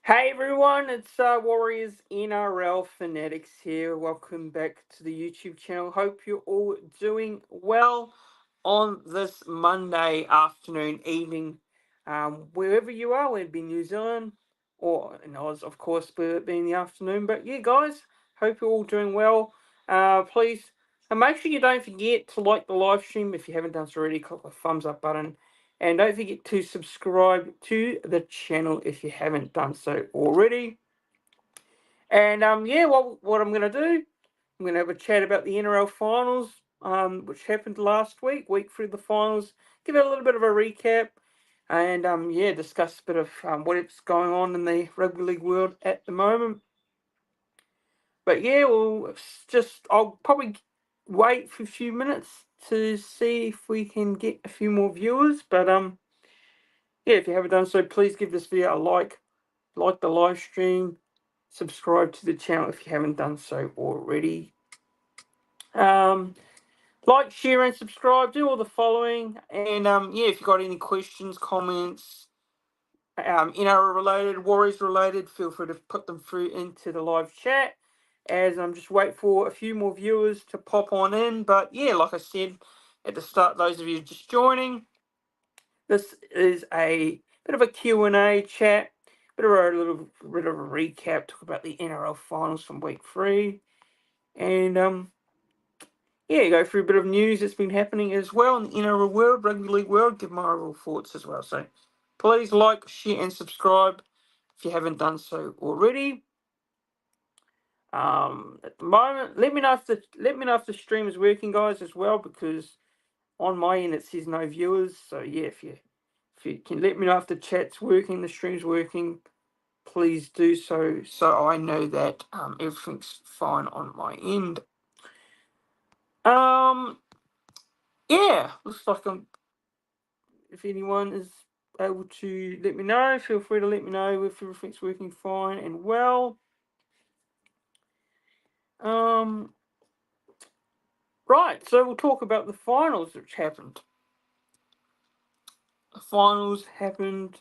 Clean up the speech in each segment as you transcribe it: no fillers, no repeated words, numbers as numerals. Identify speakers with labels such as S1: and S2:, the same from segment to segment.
S1: Hey everyone, it's Warriors NRL Fanatics here. Welcome back to the YouTube channel. Hope you're all doing well on this Monday afternoon, evening, wherever you are, whether it be New Zealand or in Oz, of course, whether it be in the afternoon. But yeah, guys, hope you're all doing well. Please, and make sure you don't forget to like the live stream if you haven't done so already. Click the thumbs up button. And don't forget to subscribe to the channel if you haven't done so already. And yeah, what I'm gonna do, I'm gonna have a chat about the NRL finals, which happened last week through the finals. Give it a little bit of a recap, and yeah, discuss a bit of what's going on in the rugby league world at the moment. But yeah, I'll probably wait for a few minutes to see if we can get a few more viewers. But yeah, if you haven't done so, please give this video a like the live stream, subscribe to the channel if you haven't done so already. Like, share, and subscribe. Do all the following, and yeah, if you've got any questions, comments, related, Warriors related, feel free to put them through into the live chat. As I'm just wait for a few more viewers to pop on in. But yeah, like I said at the start, those of you just joining, this is a bit of a Q&A chat, little bit of a recap, talk about the NRL finals from week 3, and yeah, go through a bit of news that's been happening as well in the NRL world, rugby league world, give my overall thoughts as well. So please like, share, and subscribe if you haven't done so already. At the moment, let me know if the stream is working, guys, as well, because on my end it says no viewers. So yeah, if you can let me know if the chat's working, the stream's working, please do so I know that everything's fine on my end. Yeah, looks like if anyone is able to let me know, feel free to let me know if everything's working fine and well. Right, so we'll talk about the finals which happened. The finals happened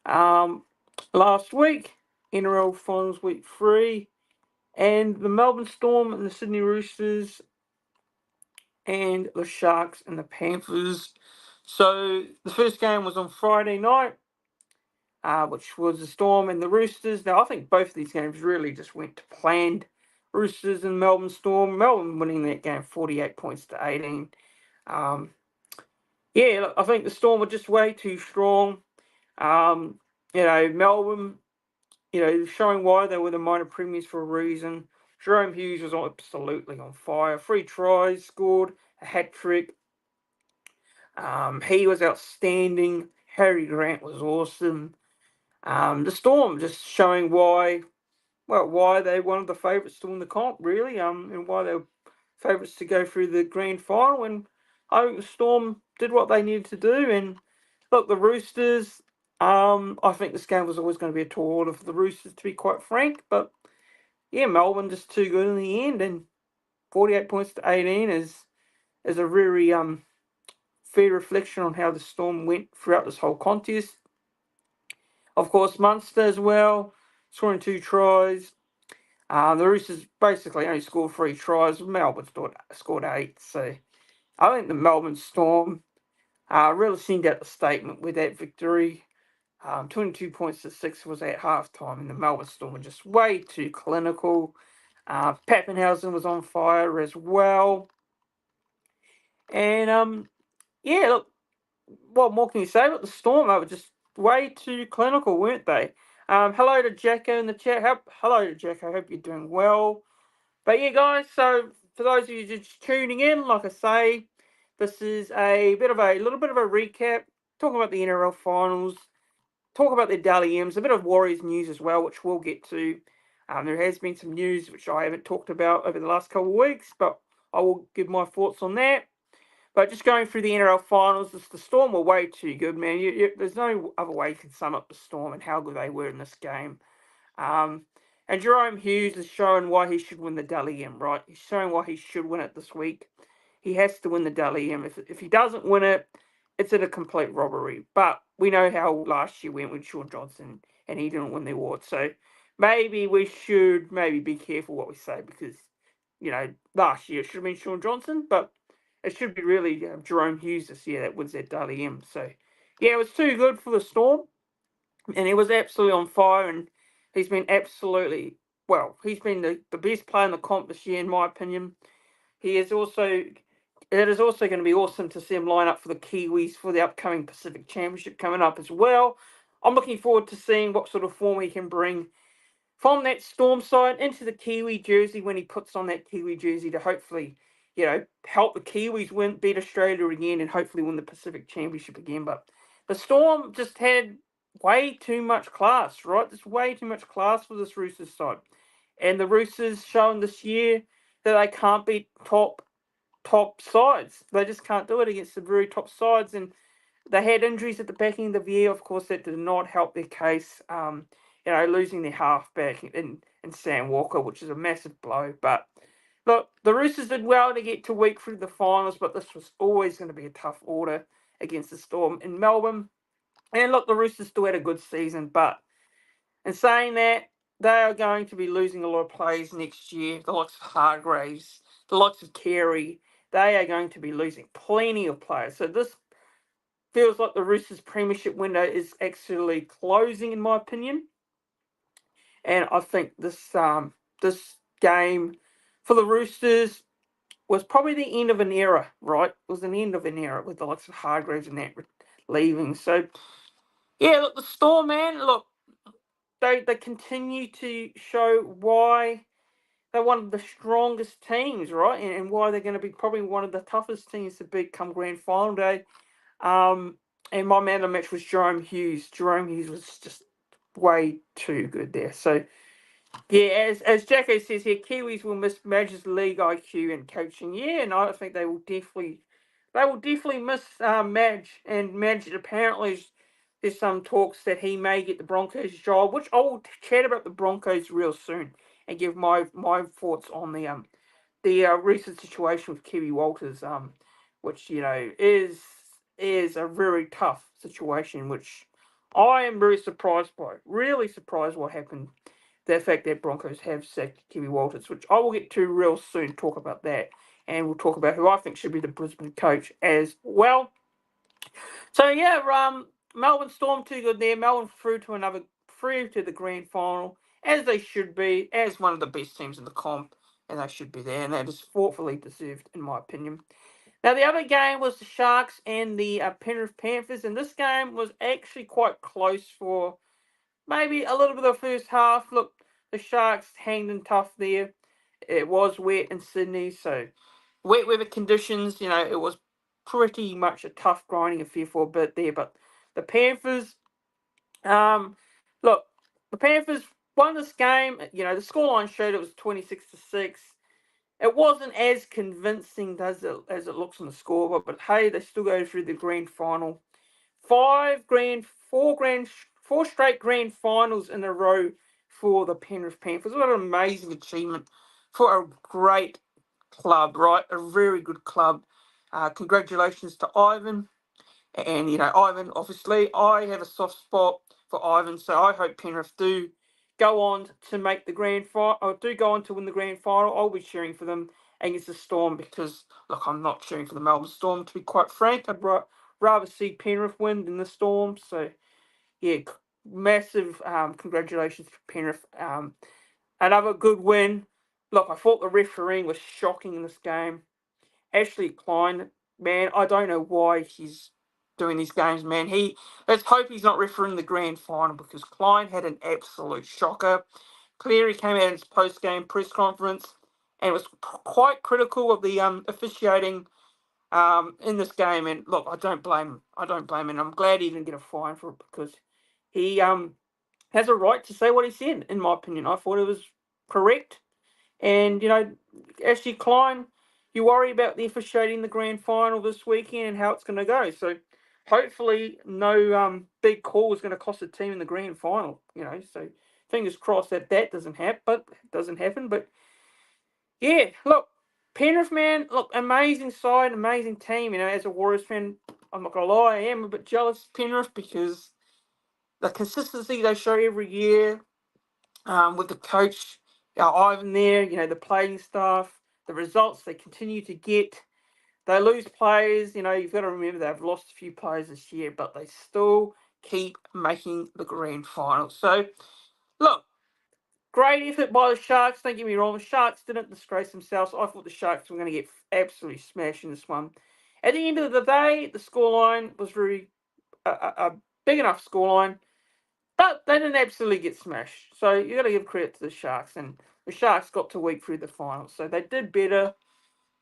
S1: last week, NRL finals week 3, and the Melbourne Storm and the Sydney Roosters and the Sharks and the Panthers. So the first game was on Friday night, which was the Storm and the Roosters. Now, I think both of these games really just went to planned. Roosters and Melbourne Storm. Melbourne winning that game 48 points to 18. Yeah, look, I think the Storm were just way too strong. Melbourne, showing why they were the minor premiers for a reason. Jerome Hughes was absolutely on fire. 3 tries, scored a hat trick. He was outstanding. Harry Grant was awesome. The Storm just showing why they're one of the favourites to win the comp, really, and why they're favourites to go through the grand final. And I think the Storm did what they needed to do. And look, the Roosters, I think this game was always going to be a tall order for the Roosters, to be quite frank. But yeah, Melbourne just too good in the end, and 48 points to 18 is a very fair reflection on how the Storm went throughout this whole contest. Of course, Munster as well, scoring 2 tries. The Roosters basically only scored 3 tries. Melbourne scored 8. So I think the Melbourne Storm really sent out the statement with that victory. 22 points to 6 was at halftime, and the Melbourne Storm were just way too clinical. Pappenhausen was on fire as well. And yeah, look, what more can you say about the Storm? They were just way too clinical, weren't they? Hello to Jacko in the chat. Hello to Jacko. Hope you're doing well. But yeah, guys. So for those of you just tuning in, like I say, this is a little bit of a recap. Talking about the NRL finals. Talk about the Dally M's. A bit of Warriors news as well, which we'll get to. There has been some news which I haven't talked about over the last couple of weeks, but I will give my thoughts on that. But just going through the NRL finals, the Storm were way too good, man. There's no other way you can sum up the Storm and how good they were in this game. And Jerome Hughes is showing why he should win the Dally M, right? He's showing why he should win it this week. He has to win the Dally M. If he doesn't win it, it's a complete robbery. But we know how last year went with Sean Johnson, and he didn't win the award. So maybe we should be careful what we say, because last year it should have been Sean Johnson, but it should be really Jerome Hughes this year that wins that Dally M. So yeah, it was too good for the Storm, and he was absolutely on fire, and he's been he's been the best player in the comp this year, in my opinion. He is also It is also going to be awesome to see him line up for the Kiwis for the upcoming Pacific Championship coming up as well. I'm looking forward to seeing what sort of form he can bring from that Storm side into the Kiwi jersey when he puts on that Kiwi jersey to hopefully, help the Kiwis beat Australia again, and hopefully win the Pacific Championship again. But the Storm just had way too much class, right? There's way too much class for this Roosters side. And the Roosters shown this year that they can't beat top sides. They just can't do it against the very top sides. And they had injuries at the back end of the year. Of course, that did not help their case. Losing their halfback in Sam Walker, which is a massive blow. But look, the Roosters did well to get to week through the finals, but this was always going to be a tough order against the Storm in Melbourne. And look, the Roosters still had a good season, but in saying that, they are going to be losing a lot of players next year. The likes of Hargraves, the likes of Carey, they are going to be losing plenty of players. So this feels like the Roosters' premiership window is actually closing, in my opinion. And I think this game for the Roosters was probably the end of an era, right? It was an end of an era with the likes of Hargraves and that leaving. So, yeah, look, the Storm, man, look, they continue to show why they're one of the strongest teams, right? And why they're going to be probably one of the toughest teams to beat come grand final day. And my man of the match was Jerome Hughes. Jerome Hughes was just way too good there. So, yeah, as Jacko says here, Kiwis will miss Madge's league IQ and coaching. Yeah, and I think they will definitely miss Madge. And Madge, apparently, there's some talks that he may get the Broncos job, which I will chat about the Broncos real soon and give my thoughts on the recent situation with Kiwi Walters, which is a very tough situation, which I am very surprised by. Really surprised what happened. The fact that Broncos have sacked Kiwi Walters, which I will get to real soon, talk about that. And we'll talk about who I think should be the Brisbane coach as well. So, yeah, Melbourne Storm too good there. Melbourne through to the grand final, as they should be, as one of the best teams in the comp, and they should be there. And that is thoughtfully deserved, in my opinion. Now, the other game was the Sharks and the Penrith Panthers, and this game was actually quite close for maybe a little bit of the first half. Look, the Sharks hanged in tough there. It was wet in Sydney, so wet weather conditions, it was pretty much a tough grinding affair for a bit there. But the Panthers, look, the Panthers won this game. The scoreline showed it was 26-6. It wasn't as convincing as it looks on the scoreboard, but hey, they still go through the grand final. Four straight grand finals in a row for the Penrith Panthers. What an amazing achievement for a great club, right? A very good club. Congratulations to Ivan. And, Ivan, obviously, I have a soft spot for Ivan, so I hope Penrith do go on to make the grand final, or do go on to win the grand final. I'll be cheering for them against the Storm because, look, I'm not cheering for the Melbourne Storm, to be quite frank. I'd rather see Penrith win than the Storm. So, yeah, massive congratulations to Penrith. Another good win. Look, I thought the refereeing was shocking in this game. Ashley Klein, man, I don't know why he's doing these games, man. Let's hope he's not refereeing the grand final, because Klein had an absolute shocker. Cleary came out in his post-game press conference and was quite critical of the officiating in this game. And look, I don't blame him. And I'm glad he didn't get a fine for it, because he has a right to say what he said, in my opinion. I thought it was correct. And, Ashley Klein, you worry about the officiating the grand final this weekend and how it's going to go. So hopefully no big call is going to cost the team in the grand final, So fingers crossed that doesn't happen. But, yeah, look, Penrith, man, look, amazing side, amazing team. As a Warriors fan, I'm not gonna lie, I am a bit jealous of Penrith because the consistency they show every year, with the coach, Ivan there, the playing staff, the results they continue to get. They lose players, you've got to remember they've lost a few players this year, but they still keep making the grand final. So, look, great effort by the Sharks. Don't get me wrong, the Sharks didn't disgrace themselves. I thought the Sharks were going to get absolutely smashed in this one. At the end of the day, the scoreline was very a big enough scoreline, but they didn't absolutely get smashed. So you got to give credit to the Sharks, and the Sharks got to week through the finals. So they did better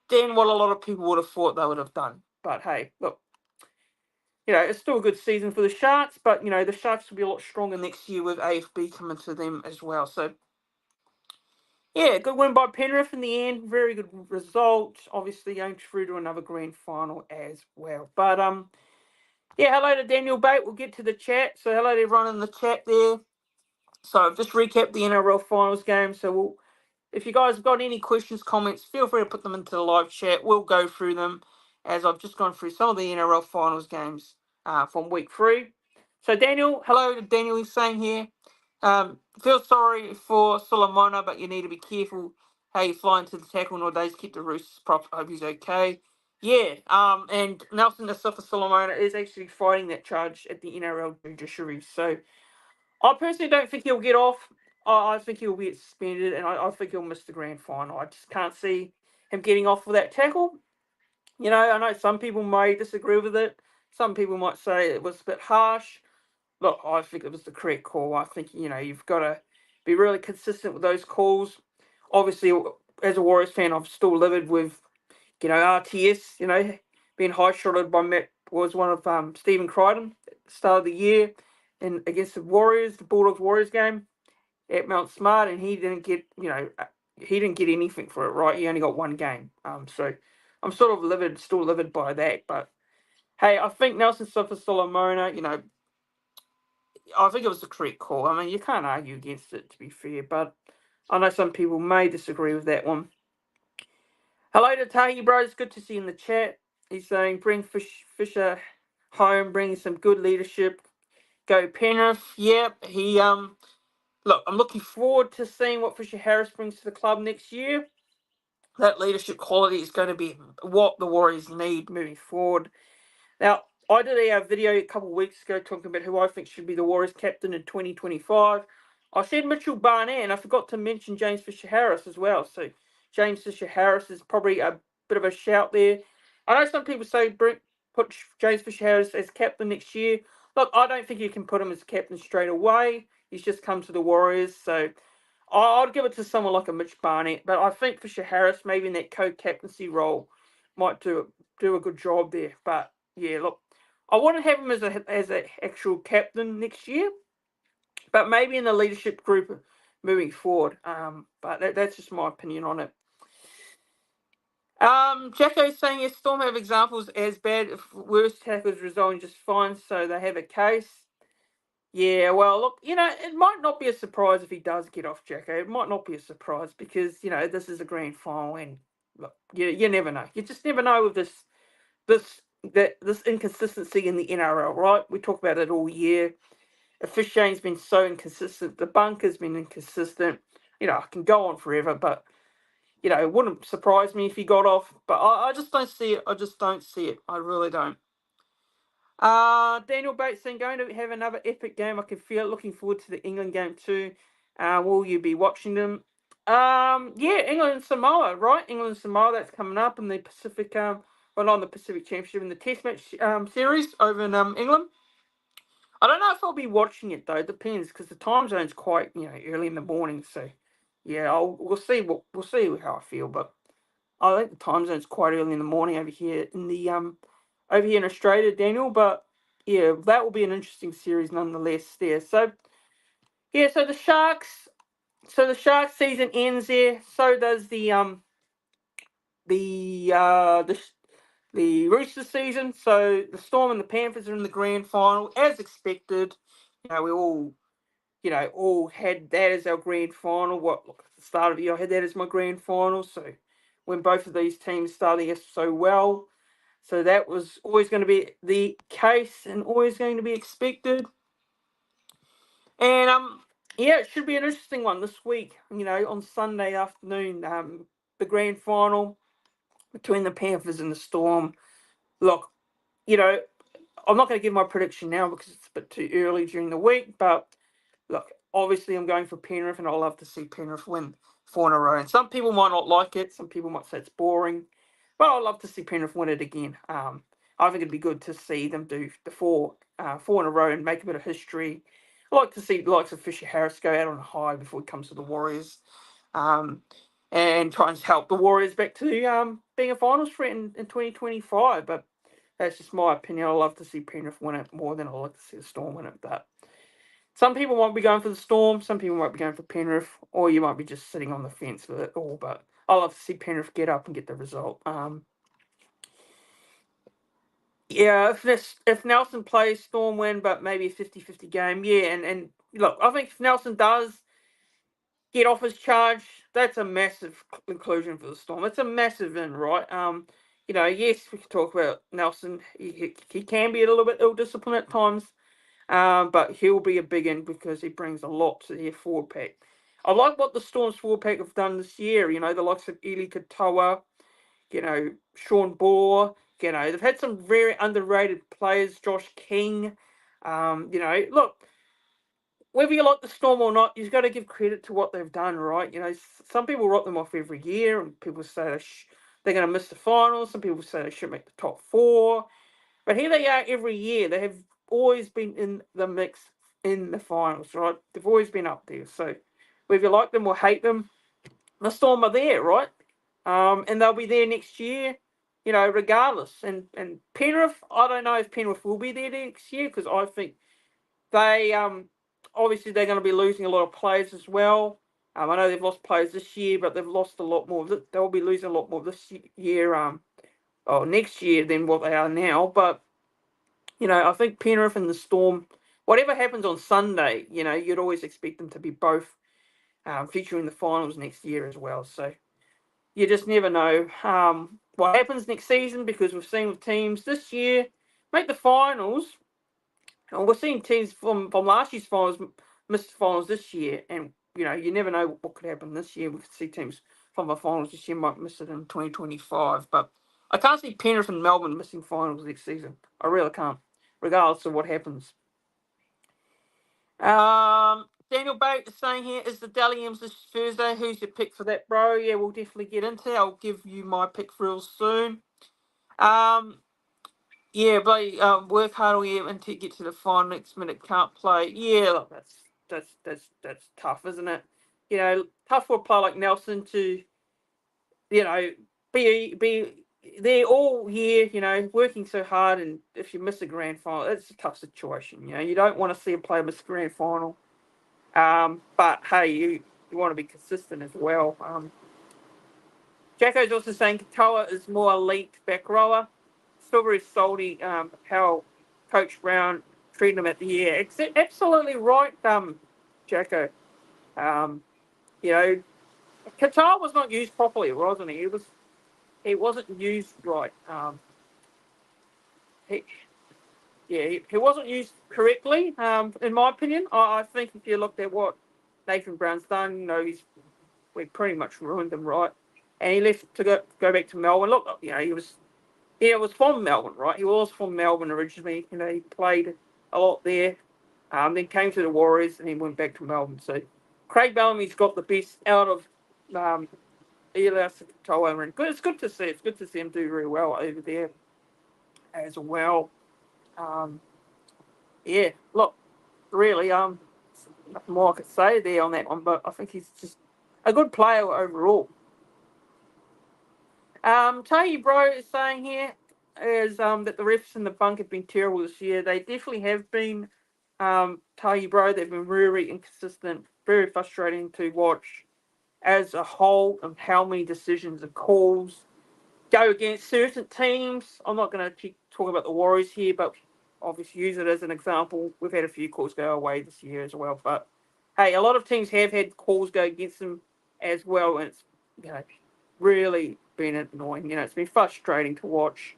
S1: than what a lot of people would have thought they would have done. But hey, look, it's still a good season for the Sharks, but the Sharks will be a lot stronger next year with AFB coming to them as well. So yeah, good win by Penrith in the end. Very good result. Obviously going through to another grand final as well. But yeah, hello to Daniel Bate. We'll get to the chat. So hello to everyone in the chat there. So I've just recapped the NRL finals game. So if you guys have got any questions, comments, feel free to put them into the live chat. We'll go through them as I've just gone through some of the NRL finals games from week 3. So Daniel, hello to Daniel. He's saying here, feel sorry for Solomona, but you need to be careful how you fly into the tackle nowadays. Keep the Roosters props. I hope he's okay. Yeah, and Nelson Asafa Solomona is actually fighting that charge at the NRL judiciary. So I personally don't think he'll get off. I think he'll be suspended, and I think he'll miss the grand final. I just can't see him getting off with that tackle. I know some people may disagree with it. Some people might say it was a bit harsh. Look, I think it was the correct call. I think, you've got to be really consistent with those calls. Obviously, as a Warriors fan, I'm still livid with, RTS, being high-shotted by Matt, was one of Stephen Crichton at the start of the year and against the Warriors, the Bulldogs Warriors game at Mount Smart, and he didn't get, he didn't get anything for it, right? He only got one game. So I'm sort of still livid by that. But hey, I think Nelson Solomona, I think it was the correct call. I mean, you can't argue against it, to be fair, but I know some people may disagree with that one. Hello to Tahi Bros, good to see you in the chat. He's saying, bring Fisher home, bring some good leadership. Go Penrith. Yep, he look, I'm looking forward to seeing what Fisher Harris brings to the club next year. That leadership quality is going to be what the Warriors need moving forward. Now, I did a video a couple of weeks ago talking about who I think should be the Warriors captain in 2025. I said Mitchell Barnett, and I forgot to mention James Fisher-Harris as well. So James Fisher-Harris is probably a bit of a shout there. I know some people say put James Fisher-Harris as captain next year. Look, I don't think you can put him as captain straight away. He's just come to the Warriors, so I'd give it to someone like a Mitch Barnett. But I think Fisher-Harris, maybe in that co-captaincy role, might do a good job there. But yeah, look, I want to have him as an actual captain next year, but maybe in the leadership group moving forward. But that's just my opinion on it. Jacko's saying, yes, Storm have examples as bad if worse tacklers resolving just fine, so they have a case. Yeah, well, look, it might not be a surprise if he does get off, Jacko. It might not be a surprise because, this is a grand final and look, you never know. You just never know with this inconsistency in the NRL, right? We talk about it all year. Officiating's been so inconsistent. The bunker's been inconsistent. I can go on forever, but it wouldn't surprise me if he got off. But I just don't see it. I just don't see it. I really don't. Daniel Bates saying, going to have another epic game. I can feel it. Looking forward to the England game too. Will you be watching them? Yeah, England and Samoa, right? England and Samoa, that's coming up in the Pacific, well, not in the Pacific Championship, in the Test match series over in England. I don't know if I'll be watching it though. It depends because the time zone's quite early in the morning. So yeah, we'll see how I feel. But I think the time zone's quite early in the morning over here in Australia, Daniel. But yeah, that will be an interesting series nonetheless. There. So yeah, so the Sharks season ends there. So does the Roosters season. So the Storm and the Panthers are in the grand final as expected. We all had that as our grand final. Look, at the start of the year, I had that as my grand final. So when both of these teams starting so well, So that was always going to be the case and always going to be expected. And yeah, it should be an interesting one this week. On Sunday afternoon, the grand final between the Panthers and the Storm. Look, you know, I'm not going to give my prediction now because it's a bit too early during the week. But look, obviously I'm going for Penrith, and I love to see Penrith win 4 in a row. And some people might not like it. Some people might say it's boring. But I'd love to see Penrith win it again. I think it'd be good to see them do the four in a row and make a bit of history. I like to see the likes of Fisher Harris go out on a high before he comes to the Warriors, um, and try and help the Warriors back to being a finals threat in 2025. But that's just my opinion. I love to see Penrith win it more than I like to see the Storm win it. But some people might be going for the Storm, some people might be going for Penrith, or you might be just sitting on the fence with it all. But I love to see Penrith get up and get the result. Yeah, if Nelson plays, Storm win, but maybe a 50-50 game. Yeah, and look, I think if Nelson does get off his charge, that's a massive inclusion for the Storm. It's a massive win, right? Yes, we can talk about Nelson. He can be a little bit ill-disciplined at times, but he'll be a big in because he brings a lot to their forward pack. I like what the Storm's forward pack have done this year. The likes of Eli Katoa, Sean Bohr. They've had some very underrated players, Josh King. Look, whether you like the Storm or not, you've got to give credit to what they've done, right? Some people write them off every year, and people say they're going to miss the finals. Some people say they should make the top four. But here they are every year. They have always been in the mix in the finals, right? They've always been up there. So whether you like them or hate them, the Storm are there, right? And they'll be there next year, regardless. And Penrith, I don't know if Penrith will be there next year because I think they obviously they're going to be losing a lot of players as well. I know they've lost players this year, but they've lost a lot more. They'll be losing a lot more this year, or next year than what they are now. But I think Penrith and the Storm, whatever happens on Sunday, you'd always expect them to be both featuring the finals next year as well. So you just never know what happens next season because we've seen with teams this year make the finals, and we're seeing teams from last year's finals miss the finals this year, and you never know what could happen this year. We could see teams from the finals this year might miss it in 2025, but I can't see Penrith and Melbourne missing finals next season. I really can't, regardless of what happens. Daniel Bate is saying here, is the Dally M's this Thursday? Who's your pick for that, bro? Yeah, we'll definitely get into it. I'll give you my pick real soon. Yeah, but work hard all year until you get to the final. Next minute can't play. Yeah, look, that's tough, isn't it? Tough for a player like Nelson to, be there all year, working so hard, and if you miss a grand final, it's a tough situation. You don't want to see a player miss a grand final. But hey, you want to be consistent as well. Jacko's also saying Katoa is more elite back rower. Still very salty how Coach Brown treated him at the year. It's absolutely right, Jacko. You know, Katoa was not used properly, wasn't he? He wasn't used right. He he wasn't used correctly. In my opinion, I think if you looked at what Nathan Brown's done, we pretty much ruined him, right? And he left to go back to Melbourne. Look, he was from Melbourne, right? He was from Melbourne originally. He played a lot there. Then came to the Warriors and he went back to Melbourne. So Craig Bellamy's got the best out of Elias Katoa, and it's good to see. It's good to see him do very well over there as well. Yeah, look, really, nothing more I could say there on that one, but I think he's just a good player overall. Tahi Bro is saying here is that the refs in the bunk have been terrible this year. They definitely have been, Tahi Bro. They've been really inconsistent, very frustrating to watch as a whole, and how many decisions and calls go against certain teams. I'm not going to keep talking about the Warriors here, but obviously use it as an example. We've had a few calls go away this year as well. But hey, a lot of teams have had calls go against them as well, and it's really been annoying. It's been frustrating to watch.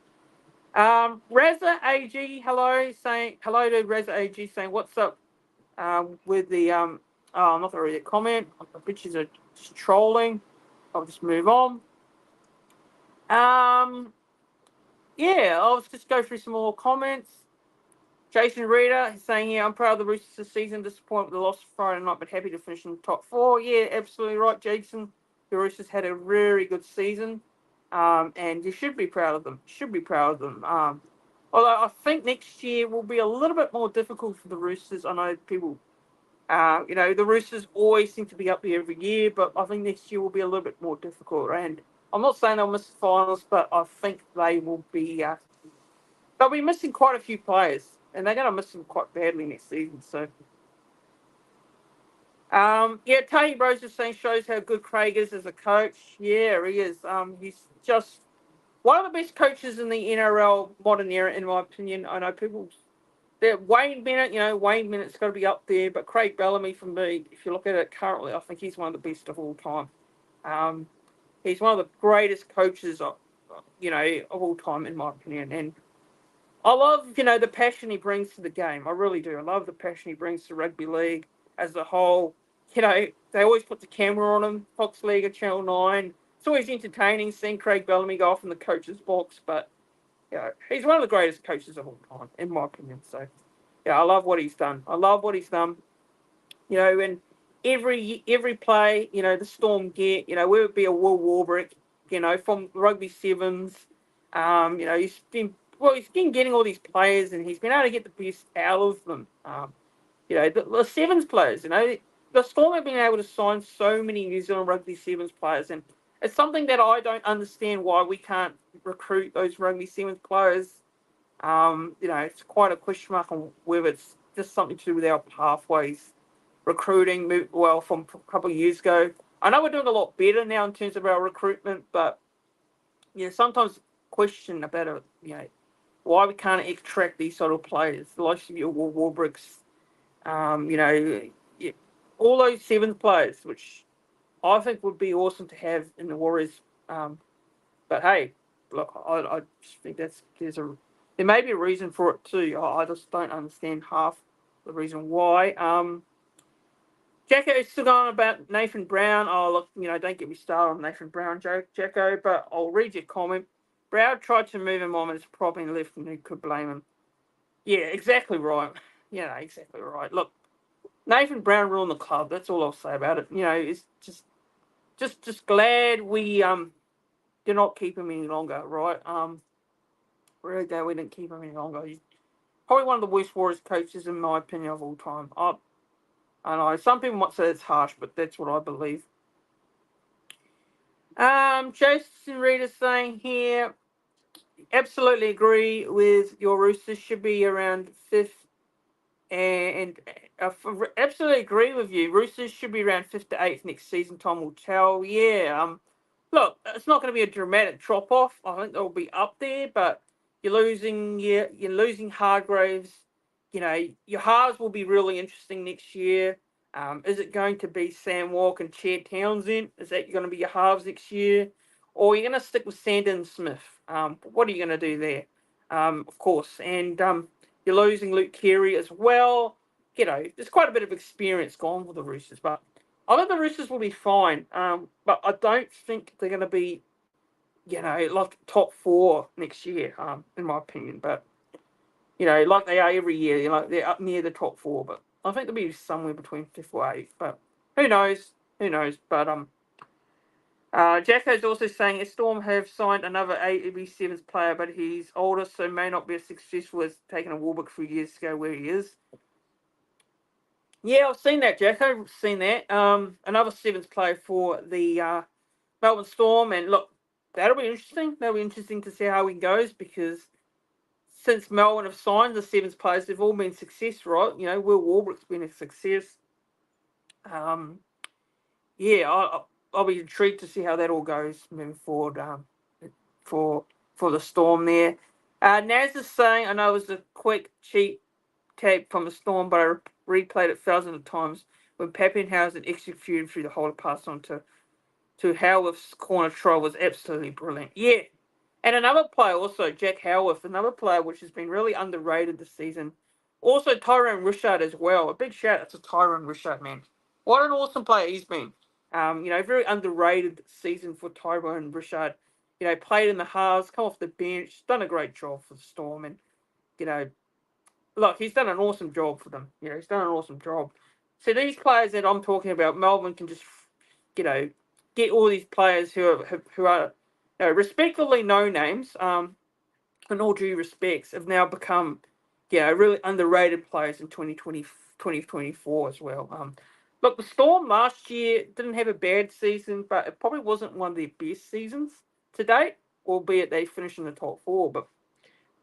S1: Reza AG, hello, saying hello to Reza AG, saying what's up with the oh, I'm not gonna read a comment. The bitches are just trolling. I'll just move on. Yeah, I'll just go through some more comments. Jason Reeder is saying here, I'm proud of the Roosters this season, disappointed with the loss Friday night, but happy to finish in the top four. Yeah, absolutely right, Jason. The Roosters had a very good season, and you should be proud of them. Although I think next year will be a little bit more difficult for the Roosters. I know people, the Roosters always seem to be up there every year, but I think next year will be a little bit more difficult. And I'm not saying they'll miss the finals, but I think they will be. They'll be missing quite a few players, and they're going to miss them quite badly next season. So, yeah, Tahi Bros is saying shows how good Craig is as a coach. Yeah, he is. He's just one of the best coaches in the NRL modern era, in my opinion. I know people. Wayne Bennett, Wayne Bennett's got to be up there, but Craig Bellamy, for me, if you look at it currently, I think he's one of the best of all time. He's one of the greatest coaches of all time, in my opinion, and I love, the passion he brings to the game. I really do. I love the passion he brings to rugby league as a whole. They always put the camera on him, Fox League or Channel 9. It's always entertaining seeing Craig Bellamy go off in the coach's box, but, he's one of the greatest coaches of all time, in my opinion. So, yeah, I love what he's done. And every play, the Storm get, whether it be a Will Warbrick, from rugby sevens, he's been getting all these players, and he's been able to get the best out of them. The sevens players, the Storm have been able to sign so many New Zealand rugby sevens players, and it's something that I don't understand why we can't recruit those rugby sevens players. It's quite a question mark on whether it's just something to do with our pathways recruiting, well, from a couple of years ago. I know we're doing a lot better now in terms of our recruitment, but sometimes question about why we can't extract these sort of players, the likes of your Warbricks, all those seventh players, which I think would be awesome to have in the Warriors. But hey, look, I just think there may be a reason for it too. I just don't understand half the reason why. Jacko is still going about Nathan Brown. Oh, look, don't get me started on Nathan Brown, Jacko, but I'll read your comment. Brown tried to move him on, and it's probably left, and who could blame him? Yeah, exactly right. Exactly right. Look, Nathan Brown ruined the club. That's all I'll say about it. It's just glad we did not keep him any longer, right? Really glad we didn't keep him any longer. He's probably one of the worst Warriors coaches, in my opinion, of all time. I know some people might say it's harsh, but that's what I believe. Jason Reed is saying here, absolutely agree with your Roosters should be around fifth, and absolutely agree with you. Roosters should be around fifth to eighth next season. Time will tell. Yeah. Look, it's not going to be a dramatic drop off. I think they'll be up there, but you're losing Hargraves. Your halves will be really interesting next year. Is it going to be Sam Walk and Chad Townsend? Is that going to be your halves next year? Or are you going to stick with Sandon Smith? What are you going to do there? Of course. And you're losing Luke Keary as well. There's quite a bit of experience gone with the Roosters, but I think the Roosters will be fine. But I don't think they're going to be, like top four next year, in my opinion. But, like they are every year, they're up near the top four. But I think they'll be somewhere between fifth or eighth. But who knows? But Jacko's also saying Storm have signed another AB7's player, but he's older, so may not be as successful as taking a Warwick a few years ago where he is. Yeah, I've seen that, Jacko. I've seen that. Another sevens player for the Melbourne Storm, and look, that'll be interesting. That'll be interesting to see how he goes, because since Melbourne have signed the sevens players, they've all been success, right? Will Warbrick's been a success. Yeah, I'll be intrigued to see how that all goes moving forward. For the Storm there. Naz is saying, I know it was a quick, cheap tape from the Storm, but I replayed it thousands of times when Pappenhausen executed through the hole to pass on to Howarth's corner try was absolutely brilliant. Yeah, And another player also, Jack Howarth, another player which has been really underrated this season. Also Tyrone Richard as well. A big shout out to Tyrone Richard, man. What an awesome player he's been. Very underrated season for Tyrone Richard. Played in the halves, come off the bench, done a great job for the Storm, and you know, look, he's done an awesome job for them. He's done an awesome job. So these players that I'm talking about, Melbourne can just, you know, get all these players who are respectively no names. In all due respects, have now become, really underrated players in 2024 as well. Look, the Storm last year didn't have a bad season, but it probably wasn't one of their best seasons to date, albeit they finished in the top four. But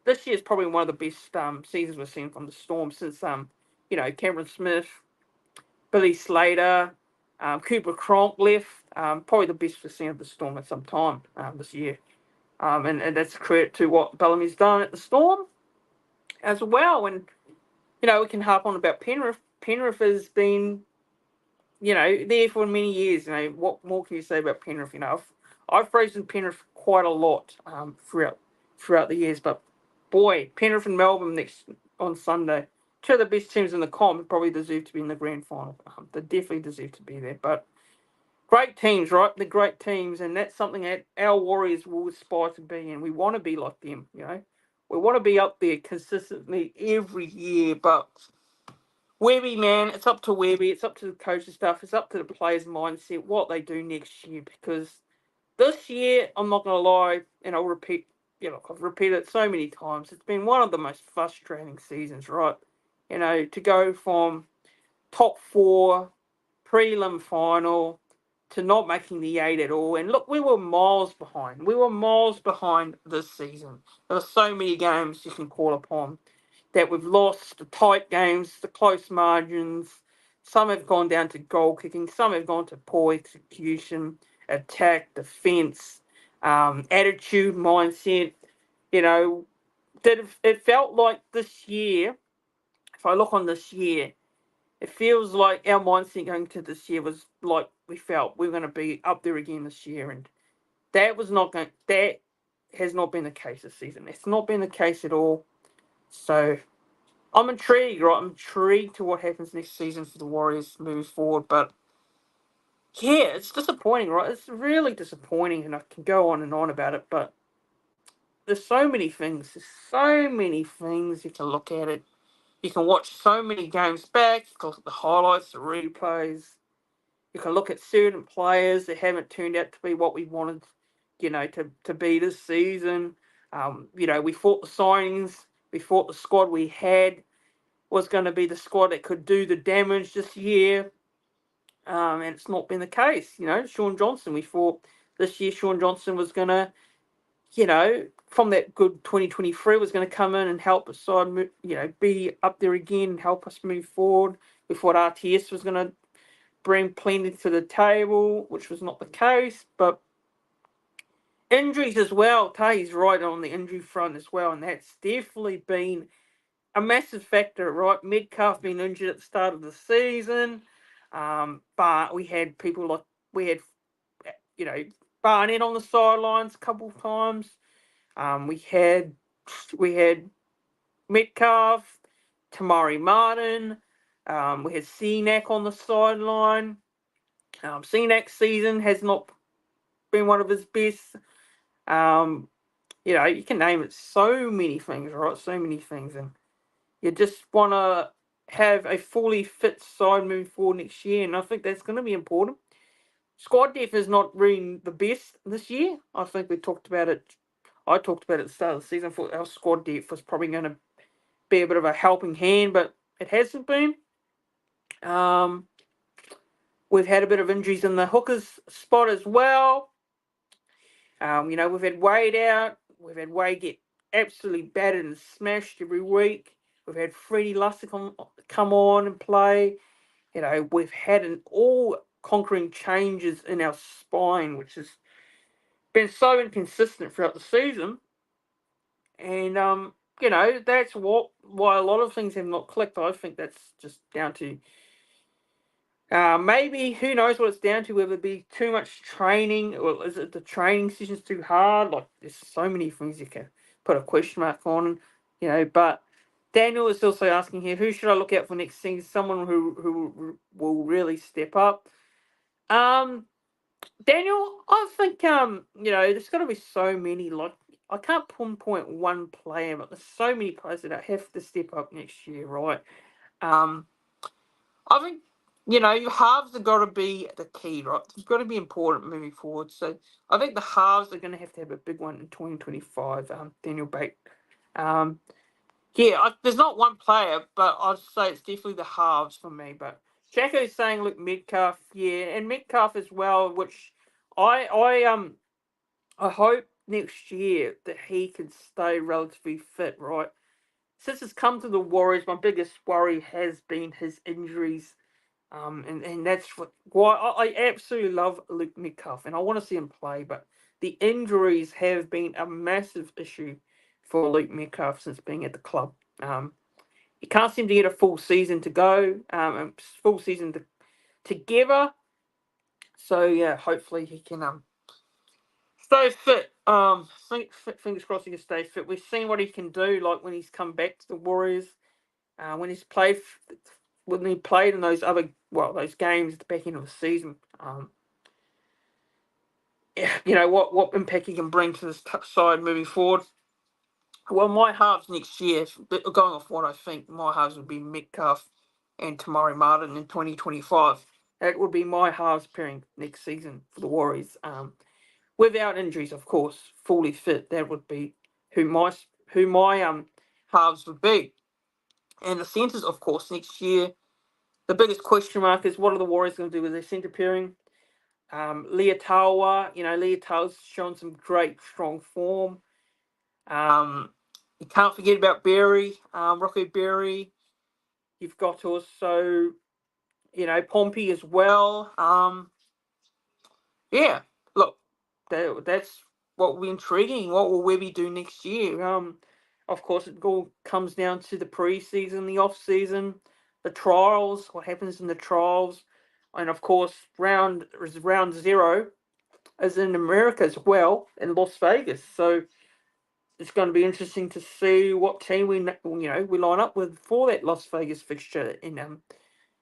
S1: this year is probably one of the best seasons we've seen from the Storm since Cameron Smith, Billy Slater, Cooper Cronk left. Probably the best we've seen of the Storm at some time this year. And that's a credit to what Bellamy's done at the Storm as well. And we can harp on about Penrith. Penrith has been there for many years. What more can you say about Penrith? I've praised Penrith quite a lot throughout the years, but boy, Penrith and Melbourne next on Sunday, two of the best teams in the comp, probably deserve to be in the grand final. They definitely deserve to be there. But great teams, right? They're great teams, and that's something that our Warriors will aspire to be, and we want to be like them. We want to be up there consistently every year, but Webby, man, it's up to Webby, it's up to the coaching staff, it's up to the players' mindset, what they do next year. Because this year, I'm not going to lie, and I'll repeat, I've repeated it so many times, it's been one of the most frustrating seasons, right? To go from top four, prelim final, to not making the eight at all. And look, we were miles behind. We were miles behind this season. There were so many games you can call upon that we've lost, the tight games, the close margins. Some have gone down to goal kicking. Some have gone to poor execution, attack, defence, attitude, mindset. That it felt like this year, if I look on this year, it feels like our mindset going to this year was like we felt we were going to be up there again this year, and that has not been the case this season. It's not been the case at all. So I'm intrigued, right? I'm intrigued to what happens next season for the Warriors moving forward. But yeah, it's disappointing, right? It's really disappointing, and I can go on and on about it. But there's so many things. There's so many things you can look at it. You can watch so many games back. You can look at the highlights, the replays. You can look at certain players that haven't turned out to be what we wanted, to be this season. We thought the signings, we thought the squad we had was going to be the squad that could do the damage this year. And it's not been the case. Sean Johnson, we thought this year Sean Johnson was going to, from that good 2023, was going to come in and help us side, be up there again and help us move forward. We thought RTS was going to bring plenty to the table, which was not the case. But injuries as well. Tay's right on the injury front as well, and that's definitely been a massive factor, right? Metcalf being injured at the start of the season, but we had people like Barnett on the sidelines a couple of times. We had Metcalf, Tamari Martin. We had Cenac on the sideline. Cenac's season has not been one of his best. You can name it so many things, right? So many things, and you just want to have a fully fit side moving forward next year, and I think that's going to be important. Squad depth is not really the best this year. I think we talked about it. I talked about it at the start of the season. For our squad depth was probably going to be a bit of a helping hand, but it hasn't been. We've had a bit of injuries in the hookers spot as well. We've had Wade out. We've had Wade get absolutely battered and smashed every week. We've had Freddie Lussick come on and play. We've had an all-conquering changes in our spine, which has been so inconsistent throughout the season. And, that's why a lot of things have not clicked. I think that's just down to Maybe, who knows what it's down to, whether it be too much training, or is it the training session's too hard? Like, there's so many things you can put a question mark on, but Daniel is also asking here, who should I look out for next season? Someone who will really step up. Daniel, I think, there's got to be so many, like, I can't pinpoint one player, but there's so many players that have to step up next year, right? I think, your halves have got to be the key, right? It's got to be important moving forward. So I think the halves are going to have a big one in 2025, Daniel Bate. There's not one player, but I'd say it's definitely the halves for me. But Jacko's saying, look, Metcalf, yeah, and Metcalf as well, which I hope next year that he can stay relatively fit, right? Since it's come to the Warriors, my biggest worry has been his injuries. And that's why I absolutely love Luke Metcalf, and I want to see him play. But the injuries have been a massive issue for Luke Metcalf since being at the club. He can't seem to get a full season to go, full season together. So yeah, hopefully he can stay fit. Fingers crossed he can stay fit. We've seen what he can do, like when he's come back to the Warriors, when he's played. When he played in those games at the back end of the season, what impact he can bring to this side moving forward. Well, my halves next year, going off what I think, my halves would be Metcalf and Tamari Martin in 2025. That would be my halves pairing next season for the Warriors. Without injuries, of course, fully fit. That would be who my halves would be. And the centres, of course, next year. The biggest question mark is, what are the Warriors going to do with their centre pairing? Leotawa, Leotawa's shown some great, strong form. You can't forget about Berry, Rocco Berry. You've got also, Pompey as well. Look, that's what will be intriguing. What will Webby do next year? Of course, it all comes down to the pre-season, the off-season, the trials, what happens in the trials, and of course, round 0 is in America as well, in Las Vegas. So it's going to be interesting to see what team we line up with for that Las Vegas fixture in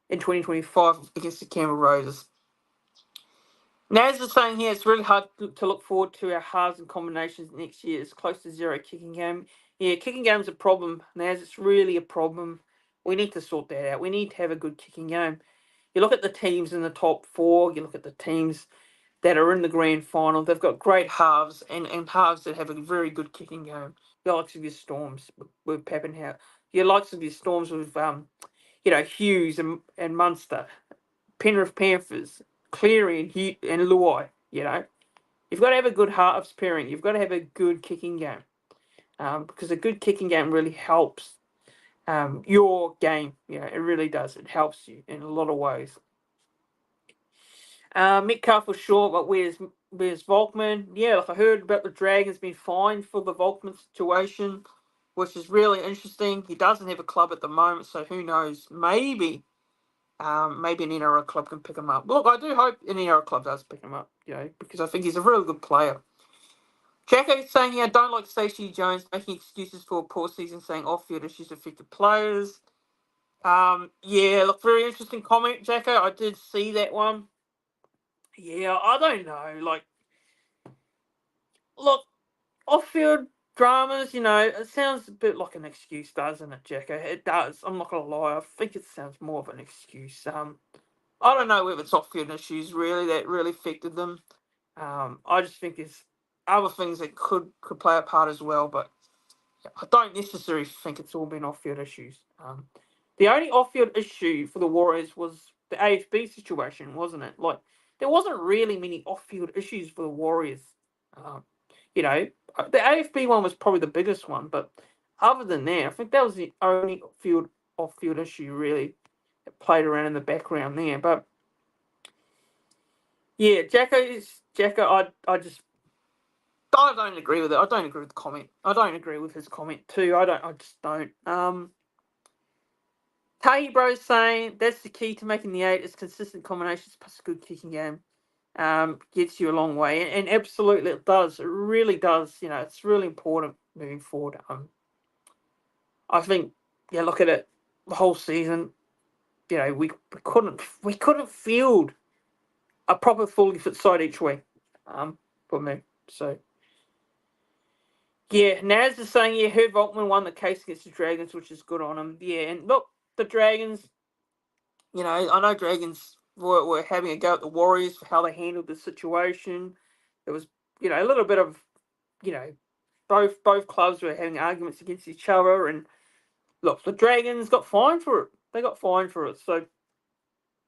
S1: 2025 against the Canberra Raiders. Naz is saying here it's really hard to look forward to our halves and combinations next year. It's close to 0 kicking game. Yeah, kicking game's a problem, Naz. It's really a problem. We need to sort that out. We need to have a good kicking game. You look at the teams in the top 4. You look at the teams that are in the grand final. They've got great halves and halves that have a very good kicking game. The likes of your Storms with Pappenhausen. Your likes of your Storms with Hughes and Munster. Penrith Panthers, Cleary and Luai. You've got to have a good halves pairing. You've got to have a good kicking game, because a good kicking game really helps your game. It really does. It helps you in a lot of ways. Metcalf was short, but where's Volkman? Yeah, like I heard about the Dragons being fined for the Volkman situation, which is really interesting. He doesn't have a club at the moment, so who knows? Maybe an NRL club can pick him up. Look, I do hope an NRL club does pick him up, because I think he's a really good player. Jacko's saying here, I don't like Stacey Jones making excuses for a poor season, saying off-field issues affected players. Look, very interesting comment, Jacko. I did see that one. Yeah, I don't know. Look, off-field dramas, it sounds a bit like an excuse, doesn't it, Jacko? It does. I'm not going to lie. I think it sounds more of an excuse. I don't know whether it's off-field issues really that really affected them. I just think there's other things that could play a part as well, but I don't necessarily think it's all been off-field issues. The only off-field issue for the Warriors was the AFB situation, wasn't it? Like, there wasn't really many off-field issues for the Warriors. The AFB one was probably the biggest one, but other than that, I think that was the only off-field issue really that played around in the background there. But yeah, Jacko, I don't agree with it. I don't agree with the comment. I don't agree with his comment too. I just don't. Tahi Bro's saying that's the key to making the 8 is consistent combinations plus a good kicking game. Gets you a long way. And absolutely it does. It really does. It's really important moving forward. I think, look at it, the whole season, we couldn't field a proper fully fit side each week. For me. So yeah, Naz is saying, Herb Volkman won the case against the Dragons, which is good on him. Yeah, and look, the Dragons, I know Dragons were having a go at the Warriors for how they handled the situation. There was, a little bit of, both clubs were having arguments against each other, and look, the Dragons got fined for it. They got fined for it, so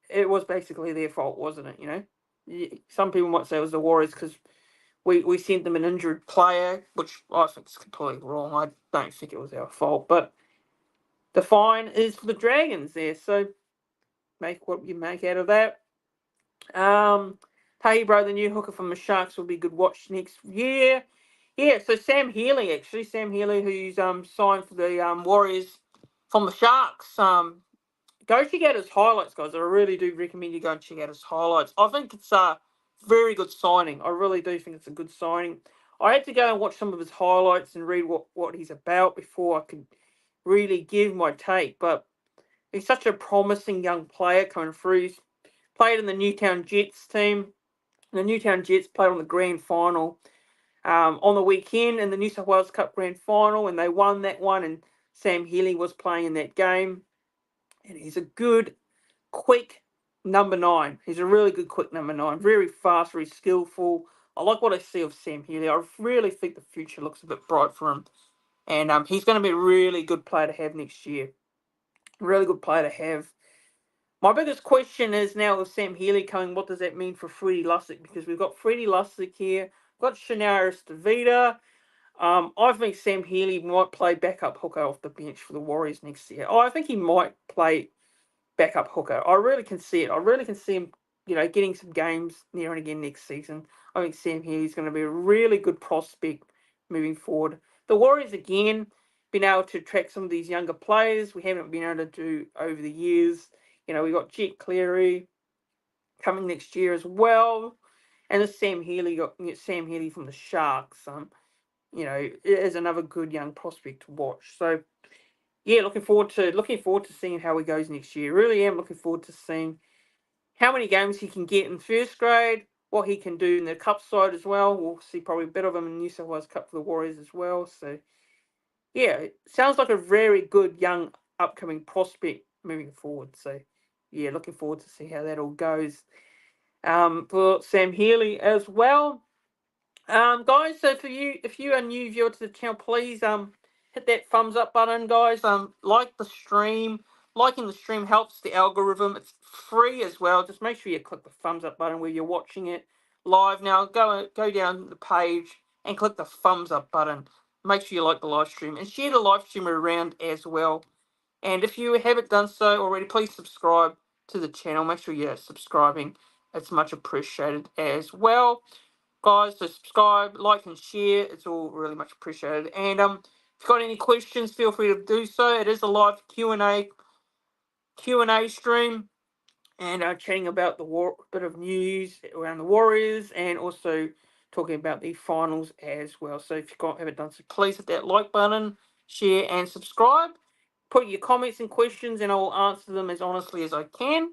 S1: it was basically their fault, wasn't it? Some people might say it was the Warriors because we sent them an injured player, which I think is completely wrong. I don't think it was our fault, but the fine is for the Dragons there, so make what you make out of that. Tahi Bro, the new hooker from the Sharks, will be a good watch next year. Yeah, so Sam Healy, who's signed for the Warriors from the Sharks. Go check out his highlights, guys. I really do recommend you go and check out his highlights. I think it's a very good signing. I really do think it's a good signing. I had to go and watch some of his highlights and read what he's about before I could really give my take. But he's such a promising young player coming through. He's played in the Newtown Jets team. The Newtown Jets played on the grand final on the weekend in the New South Wales Cup grand final, and they won that one, and Sam Healy was playing in that game. And he's a good, quick number 9. He's a really good quick number 9. Very fast, very skillful. I like what I see of Sam Healy. I really think the future looks a bit bright for him. And he's going to be a really good player to have next year. Really good player to have. My biggest question is now with Sam Healy coming, what does that mean for Freddie Lussick? Because we've got Freddie Lussick here, we've got Shannara Stavita. I think Sam Healy might play backup hooker off the bench for the Warriors next year. I think he might play backup hooker. I really can see it. I really can see him, getting some games near and again next season. I think Sam Healy's going to be a really good prospect moving forward. The Warriors, again, been able to attract some of these younger players we haven't been able to do over the years. We got Jet Cleary coming next year as well. And the Sam Healy from the Sharks. Is another good young prospect to watch. So yeah, looking forward to seeing how he goes next year. Really am looking forward to seeing how many games he can get in first grade, what he can do in the Cup side as well. We'll see probably a bit of him in the New South Wales Cup for the Warriors as well. So yeah, it sounds like a very good young upcoming prospect moving forward. So yeah, looking forward to see how that all goes. For Sam Healy as well. Guys, so for you, if you are new viewer to the channel, please hit that thumbs up button, guys. Like the stream. Liking the stream helps the algorithm. It's free as well. Just make sure you click the thumbs up button where you're watching it live. Now go down the page and click the thumbs up button. Make sure you like the live stream and share the live stream around as well. And if you haven't done so already, please subscribe to the channel. Make sure you're subscribing. It's much appreciated as well. Guys, so subscribe, like, and share. It's all really much appreciated. And if you've got any questions, feel free to do so. It is a live Q&A stream, and chatting about the bit of news around the Warriors, and also talking about the finals as well. So if you haven't done so, please hit that like button, share, and subscribe. Put your comments and questions, and I will answer them as honestly as I can.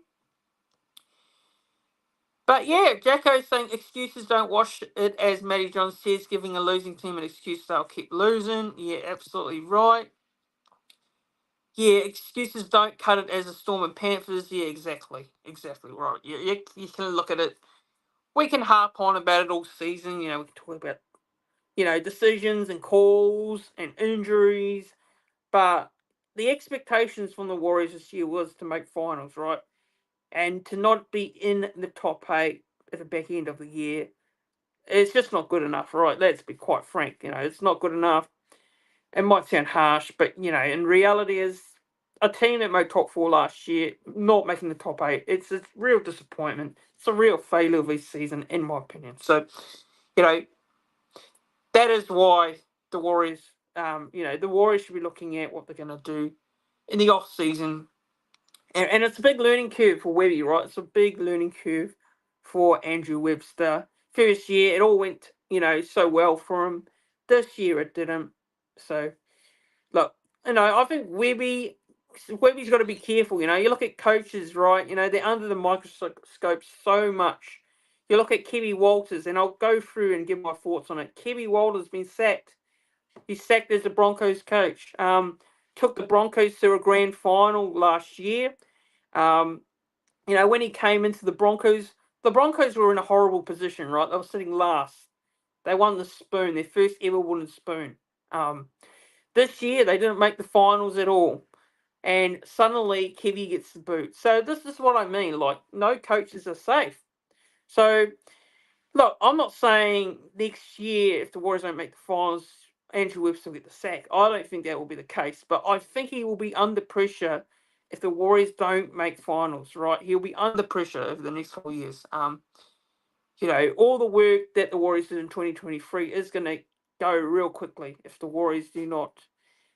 S1: But yeah, Jacko's saying excuses don't wash it, as Matty John says, giving a losing team an excuse they'll keep losing. Yeah, absolutely right. Yeah, excuses don't cut it as a Storm and Panthers. Yeah, exactly right. Yeah, you can look at it. We can harp on about it all season. We can talk about, decisions and calls and injuries. But the expectations from the Warriors this year was to make finals, right? And to not be in the top 8 at the back end of the year, it's just not good enough, right? Let's be quite frank. It's not good enough. It might sound harsh, but, in reality is a team that made top 4 last year, not making the top 8. It's a real disappointment. It's a real failure of this season, in my opinion. So, that is why the Warriors, the Warriors should be looking at what they're going to do in the off season And it's a big learning curve for Webby, right? It's a big learning curve for Andrew Webster. First year, it all went, so well for him. This year, it didn't. So, look, I think Webby's got to be careful. You look at coaches, right? They're under the microscope so much. You look at Kevy Walters, and I'll go through and give my thoughts on it. Kevy Walters been sacked. He's sacked as the Broncos coach. Took the Broncos to a grand final last year. When he came into the Broncos were in a horrible position, right? They were sitting last. They won the spoon, their first ever wooden spoon. This year, they didn't make the finals at all. And suddenly, Kevy gets the boot. So this is what I mean. Like, no coaches are safe. So, look, I'm not saying next year, if the Warriors don't make the finals, Andrew Webster will get the sack. I don't think that will be the case. But I think he will be under pressure if the Warriors don't make finals, right? He'll be under pressure over the next 4 years. All the work that the Warriors did in 2023 is going to go real quickly if the Warriors do not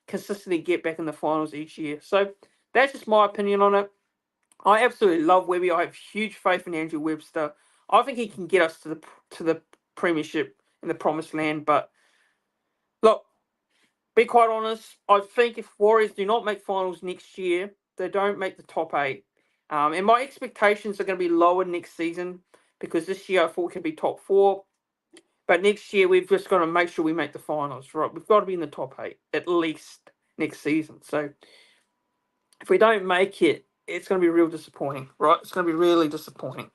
S1: consistently get back in the finals each year. So that's just my opinion on it. I absolutely love Webby. I have huge faith in Andrew Webster. I think he can get us to the premiership in the promised land. But look, be quite honest, I think if Warriors do not make finals next year, they don't make the top 8. And my expectations are going to be lower next season because this year I thought we could be top 4. But next year we've just got to make sure we make the finals, right? We've got to be in the top 8 at least next season. So if we don't make it, it's going to be real disappointing, right? It's going to be really disappointing.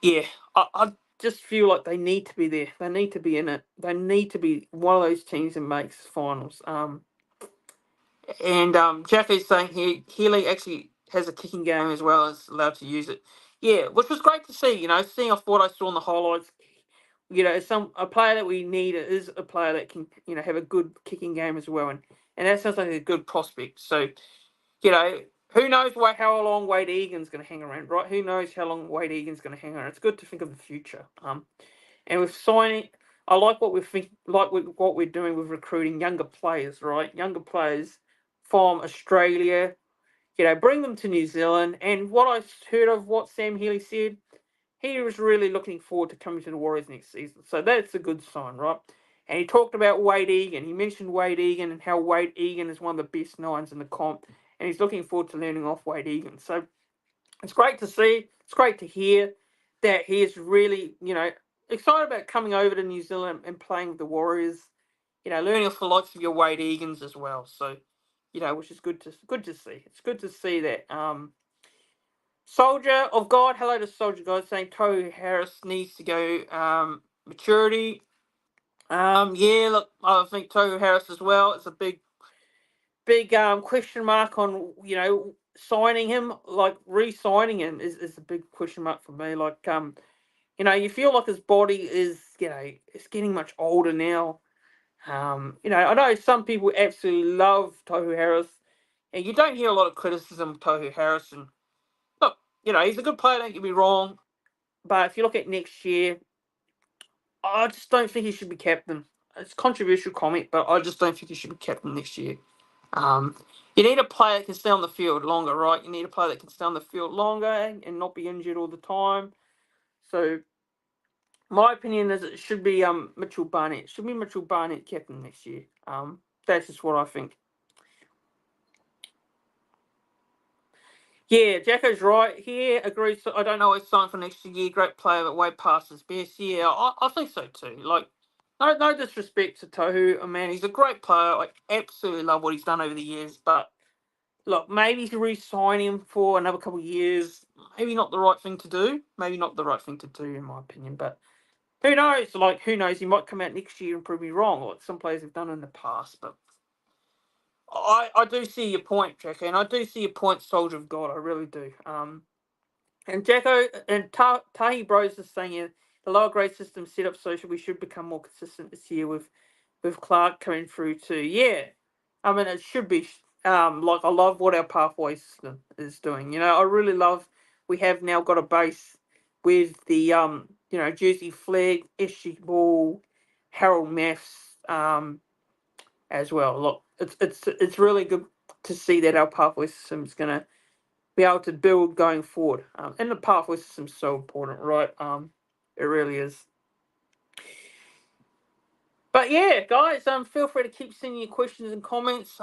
S1: Yeah, I just feel like they need to be there. They need to be in it. They need to be one of those teams that makes finals. And Jackie's saying here, Healy actually has a kicking game as well as allowed to use it. Yeah, which was great to see. Seeing off what I saw in the highlights. A player that we need is a player that can, have a good kicking game as well, and that sounds like a good prospect. So, who knows how long Wade Egan's going to hang around, right? Who knows how long Wade Egan's going to hang around? It's good to think of the future. And with signing, I like what what we're doing with recruiting younger players, right? Younger players from Australia, bring them to New Zealand. And what I heard of what Sam Healy said, he was really looking forward to coming to the Warriors next season. So that's a good sign, right? And he talked about Wade Egan. He mentioned Wade Egan and how Wade Egan is one of the best nines in the comp. And he's looking forward to learning off Wade Egan. So it's great to see. It's great to hear that he is really, excited about coming over to New Zealand and playing with the Warriors. Learning off the likes of your Wade Egans as well. So, which is good to see. It's good to see that. Soldier of God, hello to Soldier God, saying Tohu Harris needs to go maturity. Yeah, look, I think Tohu Harris as well. It's a big question mark on signing him, like re-signing him is a big question mark for me. Like you feel like his body is it's getting much older now. I know some people absolutely love Tohu Harris, and you don't hear a lot of criticism of Tohu Harris. And look, he's a good player. Don't get me wrong, but if you look at next year, I just don't think he should be captain. It's a controversial comment, but I just don't think he should be captain next year. You need a player that can stay on the field longer, right? You need a player that can stay on the field longer and not be injured all the time. So, my opinion is it should be Mitchell Barnett. It should be Mitchell Barnett captain next year. That's just what I think. Yeah, Jacko's right. He agrees. I don't know his sign for next year. Great player, but way past his best. Yeah, I think so too. Like, no disrespect to Tohu. Man, he's a great player. I absolutely love what he's done over the years. But look, maybe to re-sign him for another couple of years, maybe not the right thing to do. Maybe not the right thing to do, in my opinion. But who knows? Like, who knows? He might come out next year and prove me wrong, like some players have done in the past. But I do see your point, Jacko, and I do see your point, Soldier of God. I really do. And Jacko and Tahi Bros is saying here, the lower grade system set up so we should become more consistent this year with Clark coming through too. Yeah, I mean it should be. Like I love what our pathway system is doing. I really love. We have now got a base with the Jersey Flag, SG Ball, Harold Maths as well. Look, it's really good to see that our pathway system is going to be able to build going forward. And the pathway system is so important, right? It really is. But yeah, guys, feel free to keep sending your questions and comments.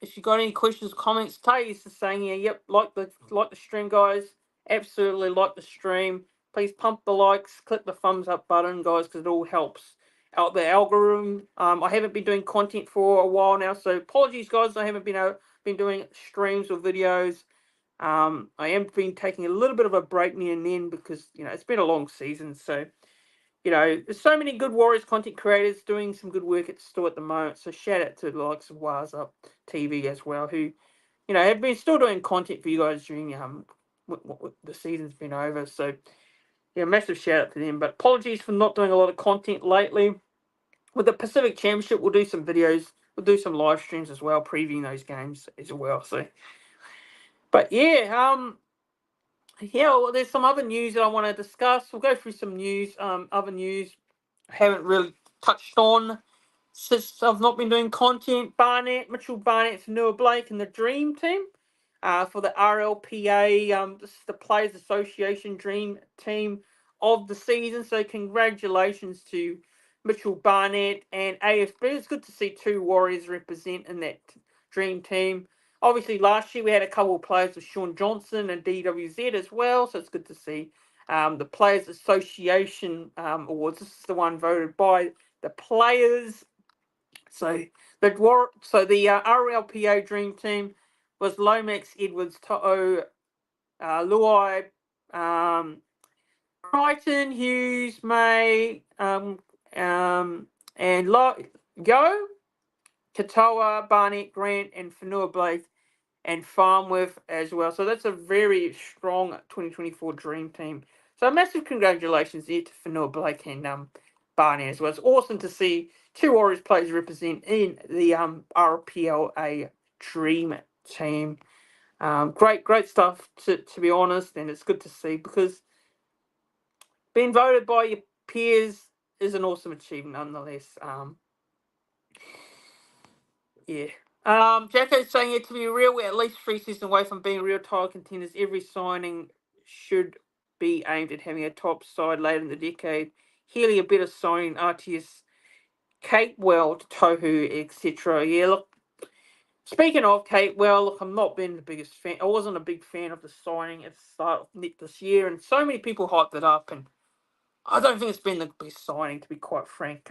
S1: If you got any questions, comments, Taylor's just saying, yeah, yep, like the stream, guys. Absolutely like the stream. Please pump the likes, click the thumbs up button, guys, because it all helps out the algorithm. I haven't been doing content for a while now, so apologies, guys. I haven't been doing streams or videos. I am been taking a little bit of a break now and then because it's been a long season, so. There's so many good Warriors content creators doing some good work at the store at the moment. So shout out to the likes of Waz Up TV as well, who, have been still doing content for you guys during the season's been over. So yeah, massive shout out to them. But apologies for not doing a lot of content lately. With the Pacific Championship, we'll do some videos, we'll do some live streams as well, previewing those games as well. So, but yeah, well, there's some other news that I want to discuss. We'll go through some news, other news I haven't really touched on since I've not been doing content. Mitchell Barnett, Fanua Blake, and the Dream Team for the RLPA. This is the Players Association Dream Team of the season. So congratulations to Mitchell Barnett and AFB. It's good to see two Warriors represent in that Dream Team. Obviously, last year we had a couple of players with Sean Johnson and DWZ as well, so it's good to see the Players Association Awards. This is the one voted by the players. So the RLPA Dream Team was Lomax, Edwards, To'o, Luai, Crichton, Hughes, May, and Go, Katoa, Barnett, Grant, and Fanua Blake, and Farmworth as well. So that's a very strong 2024 Dream Team. So massive congratulations there to Fanua Blake and Barney as well. It's awesome to see two Warriors players represent in the RPLA Dream Team. Great stuff to be honest, and it's good to see because being voted by your peers is an awesome achievement nonetheless. Yeah. Jacko's saying it to be real, we're at least 3 seasons away from being real title contenders. Every signing should be aimed at having a top side later in the decade. Healy a bit of signing, RTS, Capewell, Tohu, etc. Yeah, look, speaking of Capewell, look, I'm not been the biggest fan. I wasn't a big fan of the signing at the start of this year, and so many people hyped it up, and I don't think it's been the best signing, to be quite frank.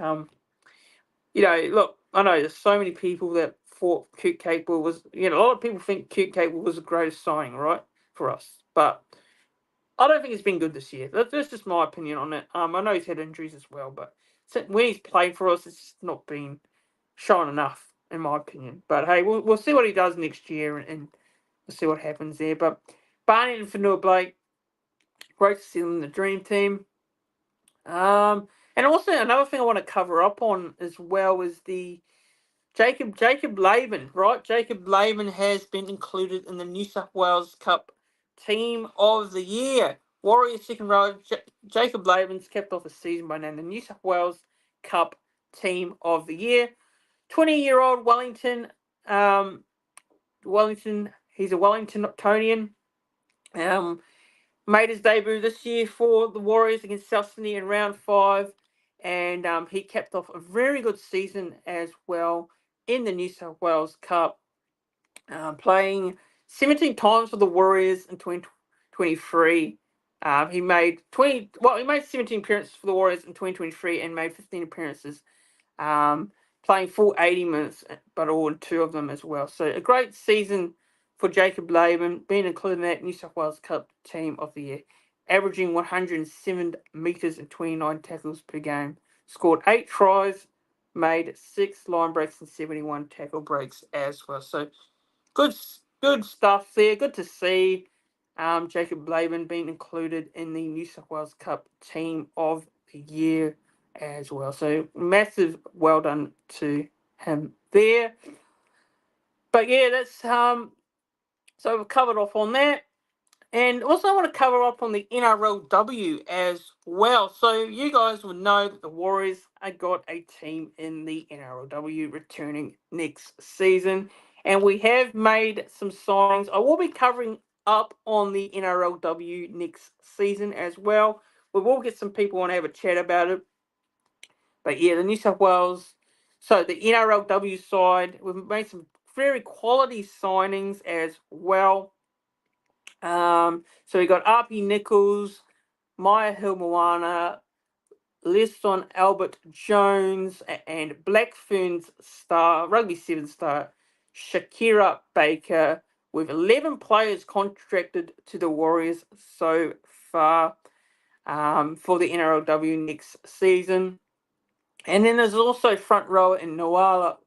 S1: Look, I know there's so many people that thought Cute Capewell was, a lot of people think Cute Capewell was the greatest signing, right, for us. But I don't think it's been good this year. That's just my opinion on it. I know he's had injuries as well, but when he's played for us, it's just not been shown enough, in my opinion. But hey, we'll see what he does next year, and we'll see what happens there. But Barney and Fanua Blake, great to see them in the Dream Team. And also another thing I want to cover up on as well is the Jacob Laban, right? Jacob Laban has been included in the New South Wales Cup Team of the Year. Warriors second row, Jacob Laban's kept off the season by name the New South Wales Cup Team of the Year. 20-year-old Wellington, he's a Wellingtonian. Made his debut this year for the Warriors against South Sydney in round 5, and he capped off a very good season as well in the New South Wales Cup, playing 17 times for the Warriors in 2023. He made 17 appearances for the Warriors in 2023 and made 15 appearances, playing full 80 minutes, but all in 2 of them as well. So a great season for Jacob Laban, being included in that New South Wales Cup Team of the Year, averaging 107 metres and 29 tackles per game. Scored 8 tries, made 6 line breaks and 71 tackle breaks as well. So good stuff there. Good to see Jacob Laban being included in the New South Wales Cup Team of the Year as well. So massive well done to him there. But yeah, that's so we've covered off on that. And also I want to cover up on the NRLW as well. So you guys would know that the Warriors have got a team in the NRLW returning next season. And we have made some signings. I will be covering up on the NRLW next season as well. We will get some people on to have a chat about it. But yeah, the New South Wales, so the NRLW side, we've made some very quality signings as well. So we got RP Nichols, Maya Hill Moana, Liston Albert Jones, and Black Ferns star, Rugby 7 star, Shakira Baker, with 11 players contracted to the Warriors so far for the NRLW next season. And then there's also front rower in Noala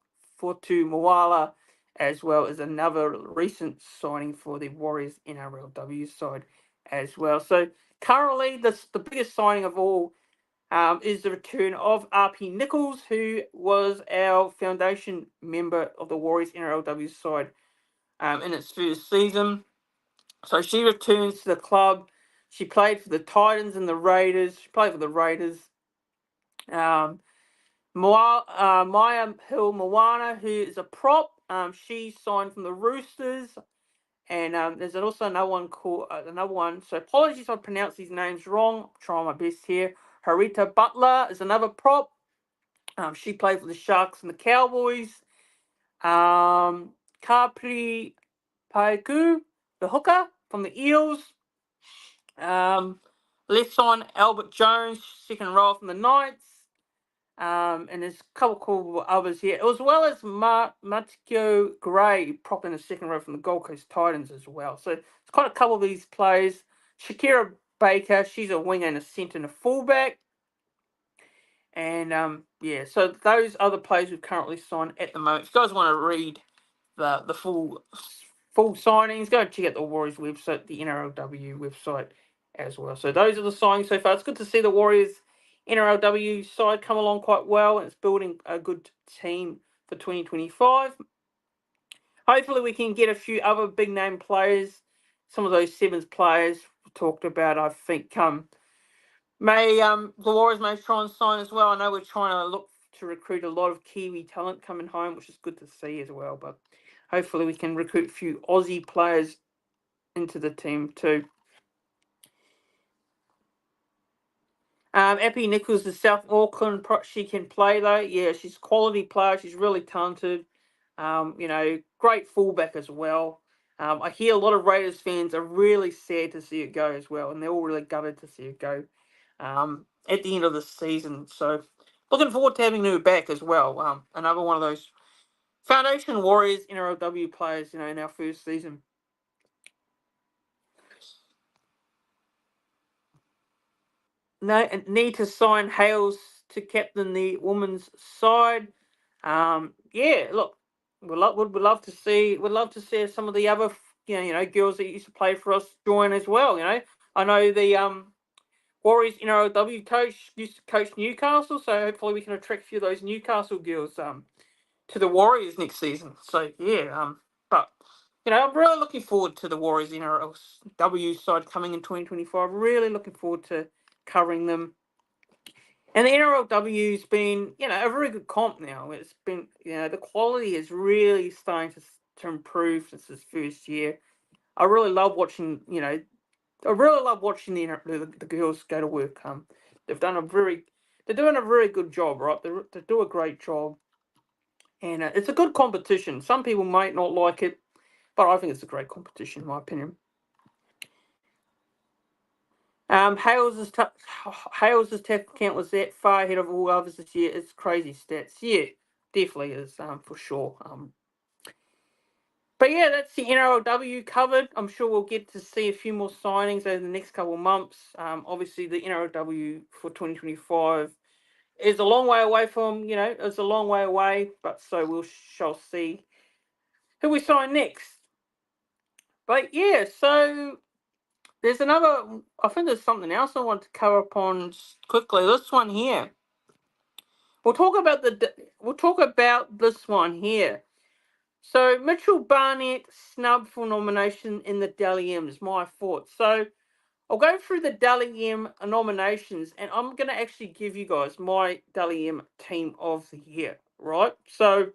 S1: Fortu Moala, as well as another recent signing for the Warriors NRLW side as well. So currently, the biggest signing of all is the return of RP Nichols, who was our foundation member of the Warriors NRLW side in its first season. So she returns to the club. She played for the Titans and the Raiders. She played for the Raiders. Maya Hill Moana, who is a prop, she signed from the Roosters. And there's also another one called So apologies if I pronounce these names wrong. I'm trying my best here. Harita Butler is another prop. She played for the Sharks and the Cowboys. Kapri Paiku, the hooker from the Eels. Left on Albert Jones, second row from the Knights. And there's a couple cool others here, as well as Matthew Gray, prop in the second row from the Gold Coast Titans as well. So it's quite a couple of these players. Shakira Baker, she's a winger and a centre and a fullback. And yeah, so those are the players we've currently signed at the moment. If you guys want to read the full signings, go check out the Warriors website, the NRLW website as well. So those are the signings so far. It's good to see the Warriors NRLW side come along quite well, and it's building a good team for 2025. Hopefully we can get a few other big name players. Some of those Sevens players we talked about, I think the Warriors may try and sign as well. I know we're trying to look to recruit a lot of Kiwi talent coming home, which is good to see as well. But hopefully we can recruit a few Aussie players into the team too. Epi Nichols, the South Auckland, she can play though. Yeah, she's a quality player. She's really talented. Great fullback as well. I hear a lot of Raiders fans are really sad to see it go as well, and they're all really gutted to see it go at the end of the season. So looking forward to having her back as well. Another one of those Foundation Warriors NRLW players, in our first season. Need to sign Hales to captain the women's side. Yeah, look, we'd love to see some of the other girls that used to play for us join as well. I know the Warriors NRLW coach used to coach Newcastle, so hopefully we can attract a few of those Newcastle girls to the Warriors next season. So yeah, but I'm really looking forward to the Warriors NRLW side coming in 2025. Really looking forward to covering them. And the NRLW's been, a very good comp now. It's been, the quality is really starting to improve since this first year. I really love watching, the girls go to work. They're doing a very good job, right? They do a great job, and it's a good competition. Some people might not like it, but I think it's a great competition, in my opinion. Hales' tackle count was that far ahead of all others this year. It's crazy stats. Yeah, definitely is, for sure. But yeah, that's the NRLW covered. I'm sure we'll get to see a few more signings over the next couple of months. Obviously, the NRLW for 2025 is a long way away it's a long way away, but so we shall see who we sign next. But yeah, so there's I think there's something else I want to cover upon quickly. This one here. We'll talk about this one here. So Mitchell Barnett snubbed for nomination in the Dally M's. My thoughts. So I'll go through the Dally M nominations, and I'm going to actually give you guys my Dally M team of the year. Right. So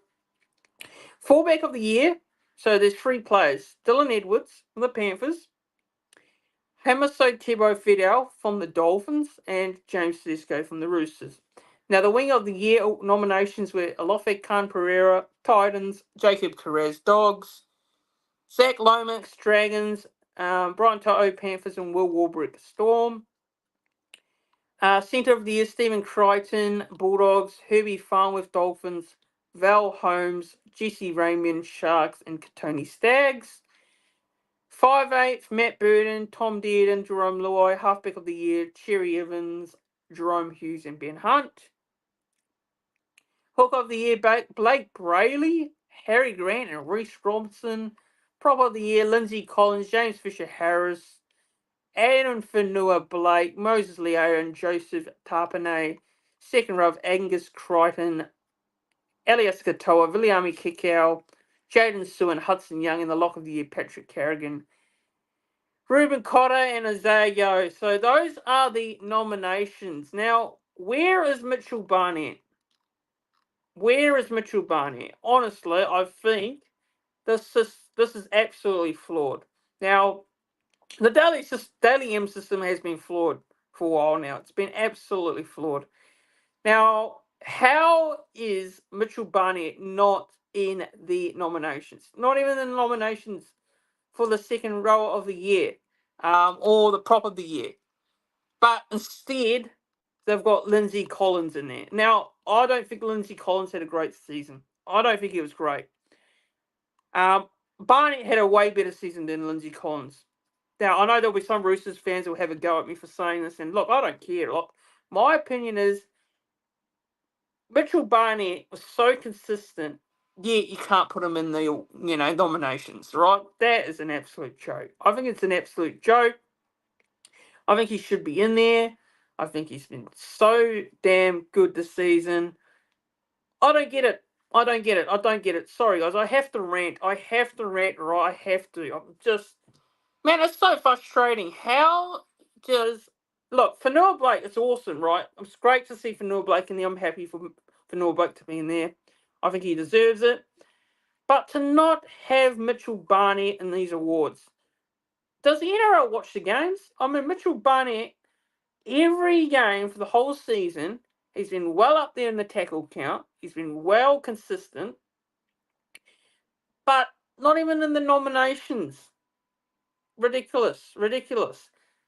S1: fullback of the year, So there's 3 players: Dylan Edwards from the Panthers, Hamiso Tebow Fidel from the Dolphins, and James Tedesco from the Roosters. Now, the Wing of the Year nominations were Alofe Khan Pereira, Titans, Jacob Carrez, Dogs, Zach Lomax, Dragons, Brian To'o, Panthers, and Will Warbrick, Storm. Centre of the Year, Stephen Crichton, Bulldogs, Herbie Farnworth, Dolphins, Val Holmes, Jesse Ramian, Sharks, and Katoni Stags. 5'8", Matt Burden, Tom Dearden, Jerome Luai, Halfback of the Year, Cherry Evans, Jerome Hughes, and Ben Hunt. Hook of the Year, Blake Brayley, Harry Grant, and Reece Robinson. Prop of the Year, Lindsay Collins, James Fisher-Harris, Adam Whenua Blake, Moses Leo, and Joseph Tapane. Second row of Angus Crichton, Elias Katoa, Viliami Kikau, Jaden Sue, and Hudson Young. In the Lock of the Year, Patrick Carrigan, Ruben Cotter, and Isaiah Yeo. So those are the nominations. Now, where is Mitchell Barnett? Where is Mitchell Barnett? Honestly, I think this is absolutely flawed. Now, the Daily M system has been flawed for a while now. It's been absolutely flawed. Now, how is Mitchell Barnett not in the nominations? Not even in the nominations for the second row of the year, or the prop of the year. But instead, they've got Lindsay Collins in there. Now, I don't think Lindsay Collins had a great season. I don't think he was great. Barnett had a way better season than Lindsay Collins. Now, I know there'll be some Roosters fans who will have a go at me for saying this, and look, I don't care. Look, my opinion is Mitchell Barnett was so consistent, yet you can't put him in the nominations, right? That is an absolute joke. I think it's an absolute joke. I think he should be in there. I think he's been so damn good this season. I don't get it. I don't get it. Sorry, guys. I have to rant. Right? I have to. I'm just... Man, it's so frustrating. How does... Look, Whenua Blake, it's awesome, right? It's great to see Whenua Blake in there. I'm happy for Whenua Blake to be in there. I think he deserves it. But to not have Mitchell Barnett in these awards... Does the NRL watch the games? I mean, Mitchell Barnett, every game for the whole season, he's been well up there in the tackle count. He's been well consistent. But not even in the nominations. Ridiculous.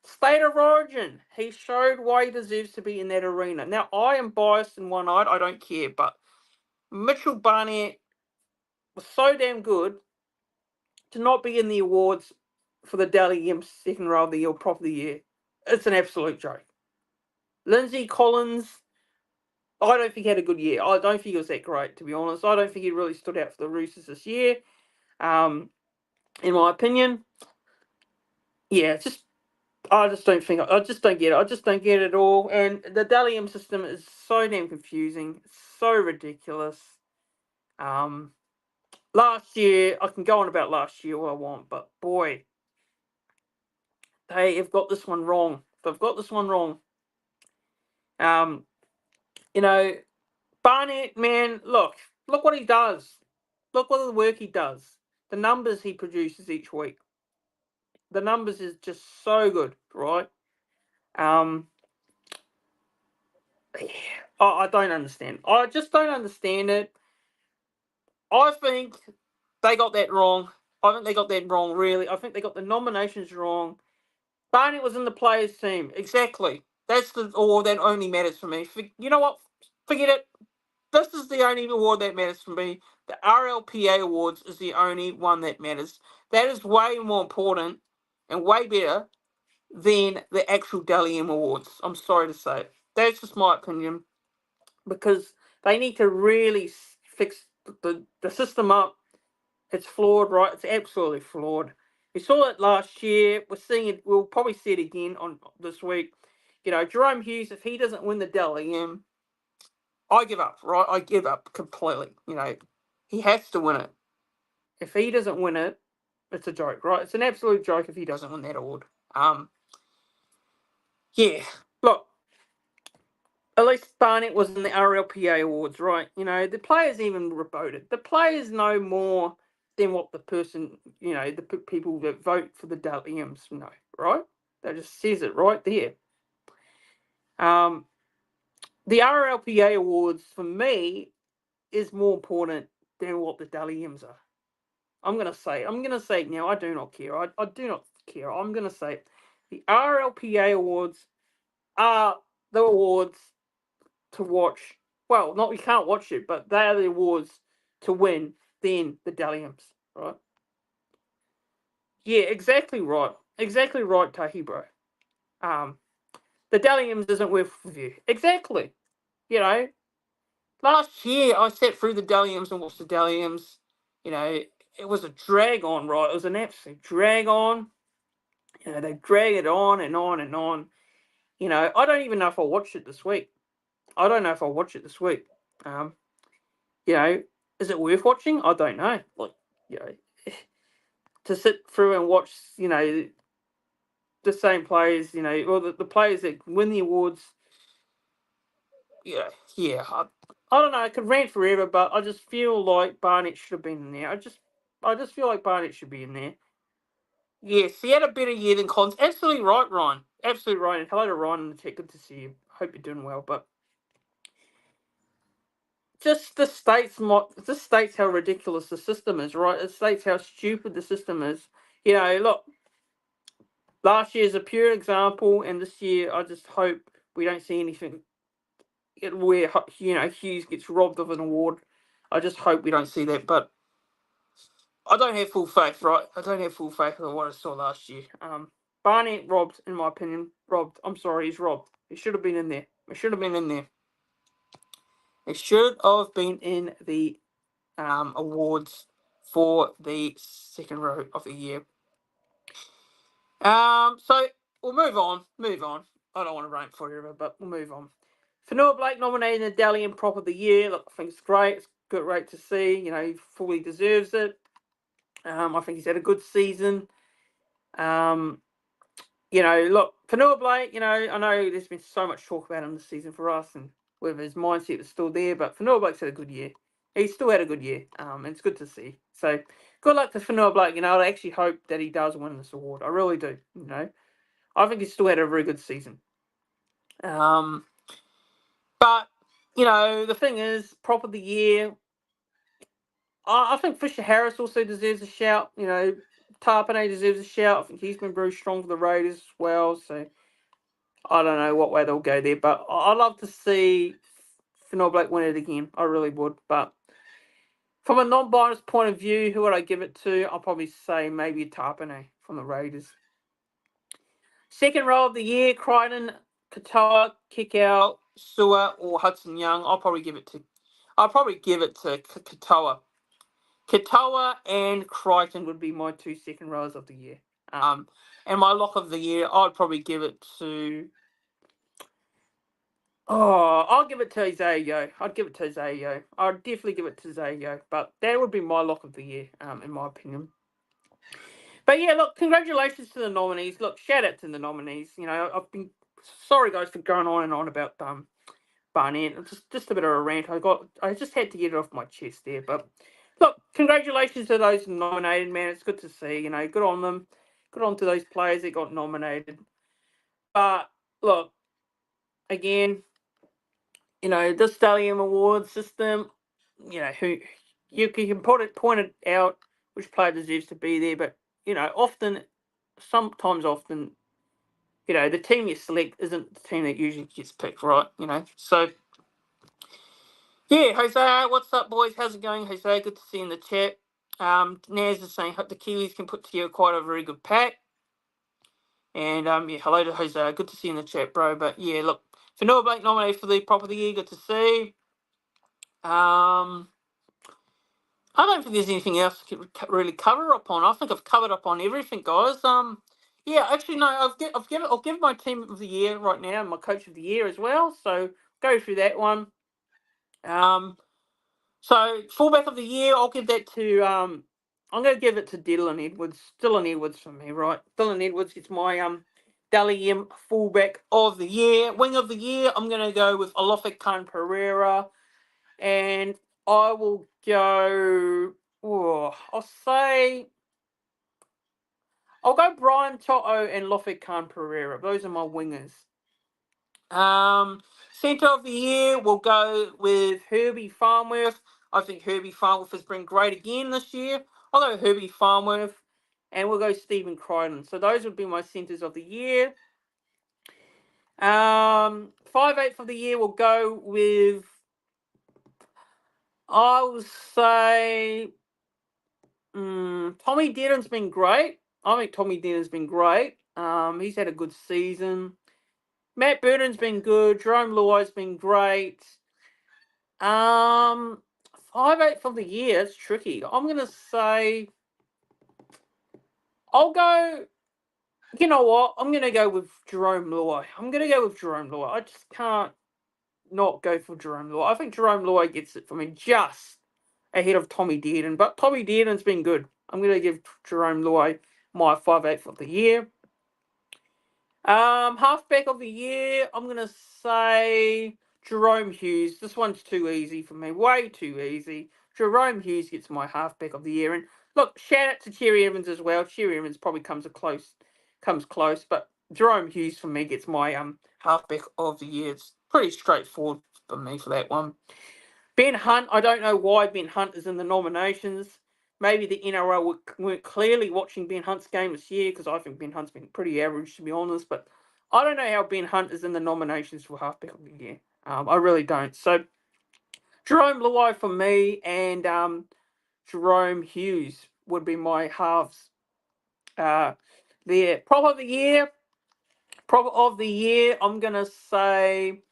S1: State of Origin. He showed why he deserves to be in that arena. Now, I am biased and one-eyed. I don't care. But Mitchell Barnett was so damn good to not be in the awards for the Dally M second row of the year, prop of the year. It's an absolute joke. Lindsay Collins, I don't think he had a good year. I don't think he was that great, to be honest. I don't think he really stood out for the Roosters this year. In my opinion, yeah, I just don't get it. I just don't get it at all. And the Dally M system is so damn confusing. It's so ridiculous. Last year, I can go on about last year all I want, but boy, they have got this one wrong. They've got this one wrong. Barnett, man, look what he does. Look what the work he does. The numbers he produces each week. The numbers is just so good, right? I don't understand. I just don't understand it. I think they got that wrong. Really. I think they got the nominations wrong. Barnett was in the players' team. Exactly. That's all that only matters for me. You know what? Forget it. This is the only award that matters for me. The RLPA Awards is the only one that matters. That is way more important and way better than the actual Dally M Awards. I'm sorry to say. That's just my opinion. Because they need to really fix the system up. It's flawed, right? It's absolutely flawed. We saw it last year. We're seeing it. We'll probably see it again on this week. Jerome Hughes, if he doesn't win the Dally M, I give up, right? I give up completely. He has to win it. If he doesn't win it, it's a joke, right? It's an absolute joke if he doesn't win that award. Yeah. Look, at least Barnett was in the RLPA Awards, right? The players even voted. The players know more than what the person, the people that vote for the Dally M's know, right? That just says it right there. The RLPA awards for me is more important than what the Dally M's are. I'm gonna say it now. I do not care. I do not care. I'm gonna say it. The RLPA awards are the awards to watch. Well, not you can't watch it, but they are the awards to win than the Dally M's, right? Yeah, exactly right. Exactly right, Tahi, bro. The Dally M's isn't worth review. Exactly. You know, last year I sat through the Dally M's and watched the Dally M's. It was a drag on, right? It was an absolute drag on. They drag it on and on and on. I don't even know if I'll watch it this week. I don't know if I'll watch it this week. Um, is it worth watching? I don't know. Like, you know, to sit through and watch, the same players, or the players that win the awards. Yeah. I don't know. I could rant forever, but I just feel like Barnett should have been in there. I just feel like Barnett should be in there. Yes, he had a better year than Collins. Absolutely right, Ryan. Absolutely right. And hello to Ryan in the chat. Good to see you. Hope you're doing well. But just this states how ridiculous the system is, right? It states how stupid the system is. Look, last year is a pure example, and this year I just hope we don't see anything where Hughes gets robbed of an award. I just hope we don't see that, but I don't have full faith, right? I don't have full faith in what I saw last year. Barnett robbed, in my opinion. Robbed. I'm sorry, he's robbed. He should have been in there. It should have been in there. It should have been in the awards for the second row of the year. So we'll move on. I don't want to rant forever, but we'll move on. Fanua Blake nominated the Dally M Prop of the Year. Look, I think it's great. It's great to see. He fully deserves it. I think he's had a good season. Look, Fanua Blake, I know there's been so much talk about him this season for us and whether his mindset is still there, but Fanua Blake's had a good year. He still had a good year, and it's good to see. So, good luck to Fanua Blake. I actually hope that he does win this award. I really do, I think he's still had a very good season. But, the thing is, Prop of the Year, I think Fisher Harris also deserves a shout. Tarpanay deserves a shout. I think he's been very strong for the Raiders as well, so I don't know what way they'll go there, but I'd love to see Fanua Blake win it again. I really would. But from a non-biased point of view, who would I give it to? I'll probably say maybe Tarpanay from the Raiders. Second row of the year, Crichton, Katoa, Kickout, Sewer, or Hudson Young. I'll probably give it to Katoa. Katoa and Crichton would be my two second rows of the year. And my lock of the year, I'd probably give it to... I'll give it to Isaiah Yo. I'd definitely give it to Isaiah Yo. But that would be my lock of the year, in my opinion. But yeah, look, congratulations to the nominees. Look, shout out to the nominees. I've been sorry guys for going on and on about Barnett. It's just a bit of a rant. I just had to get it off my chest there. But look, congratulations to those nominated, man. It's good to see. Good on them. Good on to those players that got nominated. But look, again, this Dally M Award system, who you can point it out which player deserves to be there, but sometimes often, the team you select isn't the team that usually gets picked, right? So yeah, Jose, what's up, boys? How's it going, Jose? Good to see you in the chat. Naz is saying the Kiwis can put together quite a very good pack. And hello to Jose. Good to see you in the chat, bro. But yeah, look, Fanua Blake nominated for the Prop of the Year. Good to see. I don't think there's anything else to really cover up on. I think I've covered up on everything, guys. Yeah, actually, no, I'll give my team of the year right now and my coach of the year as well. So go through that one. So fullback of the year, I'll give that to I'm going to give it to Dylan Edwards. Dylan Edwards for me, right? Dylan Edwards gets my Dally M fullback of the year. Wing of the year, I'm going to go with Alofa Khan Pereira, and I will go I'll say I'll go Brian Toto and Lofik Khan Pereira. Those are my wingers. Centre of the year, we'll go with Herbie Farnworth. I think Herbie Farnworth has been great again this year. I'll go Herbie Farnworth, and we'll go Stephen Crichton. So those would be my centres of the year. 5/8 of the year, we'll go with, I would say, Tommy Dearden's been great. I think Tommy Dearden's been great. He's had a good season. Matt Burton's been good. Jerome Luai's been great. 5/8 of the year. It's tricky. I'm gonna say I'll go. You know what? I'm gonna go with Jerome Luai. I just can't not go for Jerome Luai. I think Jerome Luai gets it for me just ahead of Tommy Dearden. But Tommy Dearden's been good. I'm gonna give Jerome Luai my 5/8 of the year. Halfback of the year, I'm gonna say Jerome Hughes. This one's too easy for me, way too easy. Jerome Hughes gets my halfback of the year, and look, shout out to Cherry Evans as well. Cherry Evans probably comes close, but Jerome Hughes for me gets my halfback of the year. It's pretty straightforward for me for that one. Ben Hunt, I don't know why Ben Hunt is in the nominations. Maybe the NRL weren't clearly watching Ben Hunt's game this year, because I think Ben Hunt's been pretty average, to be honest. But I don't know how Ben Hunt is in the nominations for halfback of the year. I really don't. So Jerome Luai for me, and Jerome Hughes would be my halves there. Prop of the year, I'm going to say,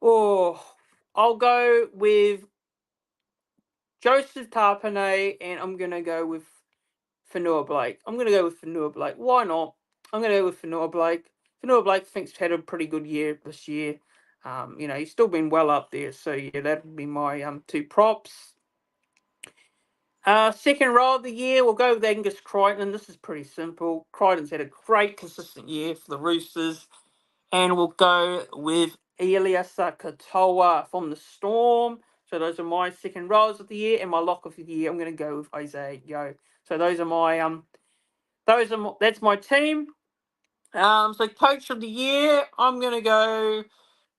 S1: I'll go with Joseph Tarpanay, and I'm going to go with Fanua Blake. Why not? I'm going to go with Fanua Blake. Fanua Blake thinks had a pretty good year this year. He's still been well up there. So, yeah, that would be my two props. Second row of the year, we'll go with Angus Crichton. This is pretty simple. Crichton's had a great, consistent year for the Roosters. And we'll go with Eliasa Katoa from the Storm. So those are my second rows of the year, and my lock of the year, I'm going to go with Isaiah Yeo. So those are my that's my team. So coach of the year, I'm going to go.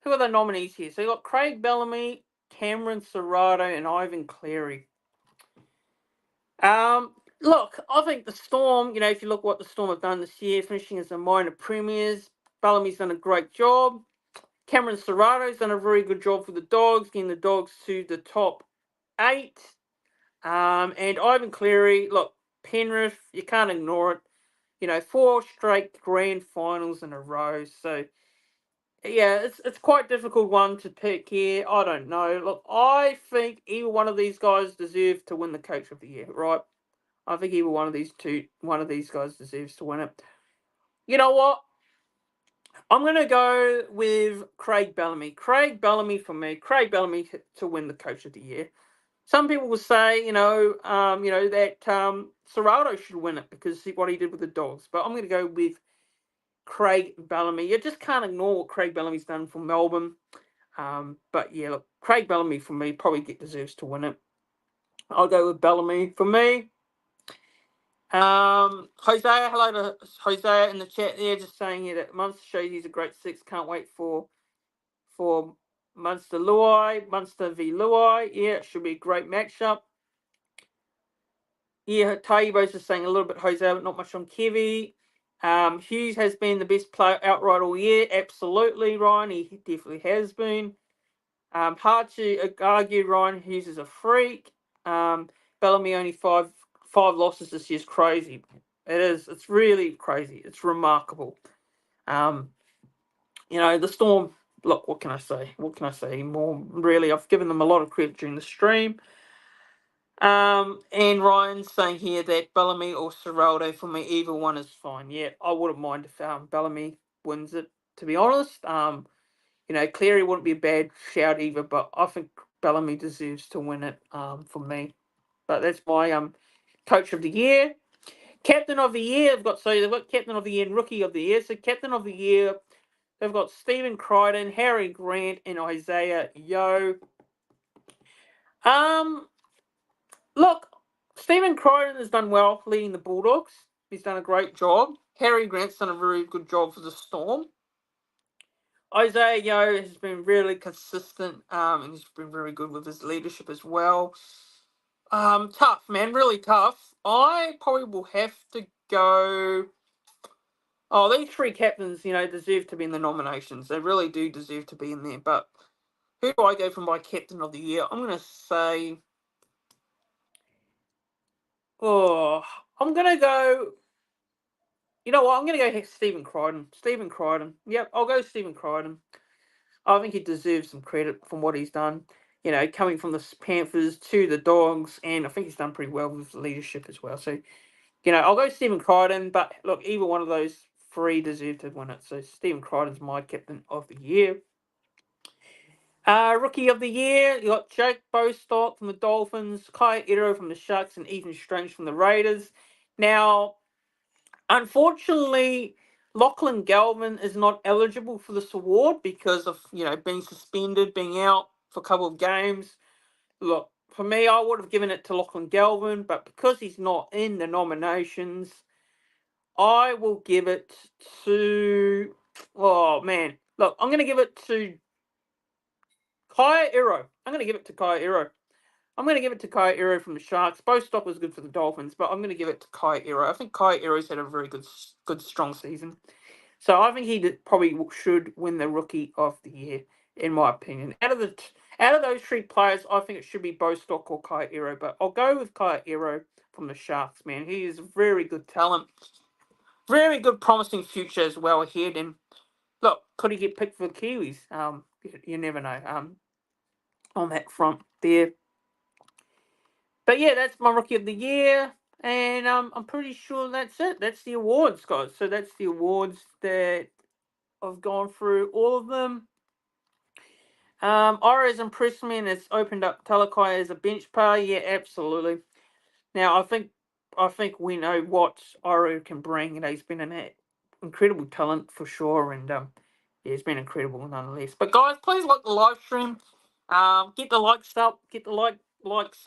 S1: Who are the nominees here? So you got Craig Bellamy, Cameron Serrato, and Ivan Cleary. Look, I think the Storm. If you look what the Storm have done this year, finishing as the minor premiers, Bellamy's done a great job. Cameron Serrato's done a very good job for the Dogs, getting the Dogs to the top 8. And Ivan Cleary, look, Penrith, you can't ignore it. 4 straight grand finals in a row. So, yeah, it's quite a difficult one to pick here. I don't know. Look, I think either one of these guys deserve to win the Coach of the Year, right? I think either one of these guys deserves to win it. You know what? I'm going to go with Craig Bellamy. Craig Bellamy for me. Craig Bellamy to win the Coach of the Year. Some people will say, that Serrato should win it because of what he did with the Dogs. But I'm going to go with Craig Bellamy. You just can't ignore what Craig Bellamy's done for Melbourne. But yeah, look, Craig Bellamy for me probably deserves to win it. I'll go with Bellamy for me. Hosea, hello to Hosea in the chat there, just saying here that Munster shows he's a great 6. Can't wait for Munster v Luai. Yeah, it should be a great matchup. Yeah, Taibo's just saying a little bit Hosea, but not much on Kevy. Hughes has been the best player outright all year. Absolutely, Ryan. He definitely has been. Hard to argue Ryan Hughes is a freak. Bellamy only five losses this year is crazy. It is. It's really crazy. It's remarkable. The Storm, look, what can I say? What can I say more? Really, I've given them a lot of credit during the stream. And Ryan's saying here that Bellamy or Serraldo, for me, either one is fine. Yeah, I wouldn't mind if Bellamy wins it, to be honest. Cleary wouldn't be a bad shout either, but I think Bellamy deserves to win it for me. But that's my Coach of the Year. Captain of the Year, they've got Captain of the Year and Rookie of the Year. So Captain of the Year, they've got Stephen Crichton, Harry Grant, and Isaiah Yeo. Look, Stephen Crichton has done well leading the Bulldogs. He's done a great job. Harry Grant's done a very good job for the Storm. Isaiah Yeo has been really consistent, and he's been very good with his leadership as well. Tough, man, really tough. I probably will have to go. Oh, these three captains, deserve to be in the nominations. They really do deserve to be in there. But who do I go for my captain of the year? I'm going to say. Oh, I'm going to go. You know what? I'm going to go Stephen Crichton. Stephen Crichton. Yep, I'll go Stephen Crichton. I think he deserves some credit from what he's done. Coming from the Panthers to the Dogs, and I think he's done pretty well with leadership as well. So, I'll go Stephen Crichton, but look, either one of those three deserve to win it. So, Stephen Crichton's my captain of the year. Rookie of the year, you got Jake Bostock from the Dolphins, Kai Iro from the Sharks, and Ethan Strange from the Raiders. Now, unfortunately, Lachlan Galvin is not eligible for this award because of, being suspended, being out for a couple of games. Look, for me, I would have given it to Lachlan Galvin, but because he's not in the nominations, I will give it to... Oh, man. Look, I'm going to give it to Kai Iro. I'm going to give it to Kai Iro. I'm going to give it to Kai Iro from the Sharks. Bostock was good for the Dolphins, but I'm going to give it to Kai Iro. I think Kai Iro's had a very good, strong season. So I think he probably should win the Rookie of the Year, in my opinion. Out of those three players, I think it should be Bostock or Kai Iro, but I'll go with Kai Iro from the Sharks, man. He is very good talent. Very good, promising future as well ahead. And look, could he get picked for the Kiwis? You never know. On that front there. But yeah, that's my Rookie of the Year, and I'm pretty sure that's it. That's the awards, guys. So that's the awards that I've gone through all of them. Ira's impressed me and it's opened up Talakai as a bench player. Yeah, absolutely. Now I think we know what Ira can bring, and he's been an incredible talent for sure, and yeah, he's been incredible nonetheless. But guys, please like the live stream. Get the likes up, get the likes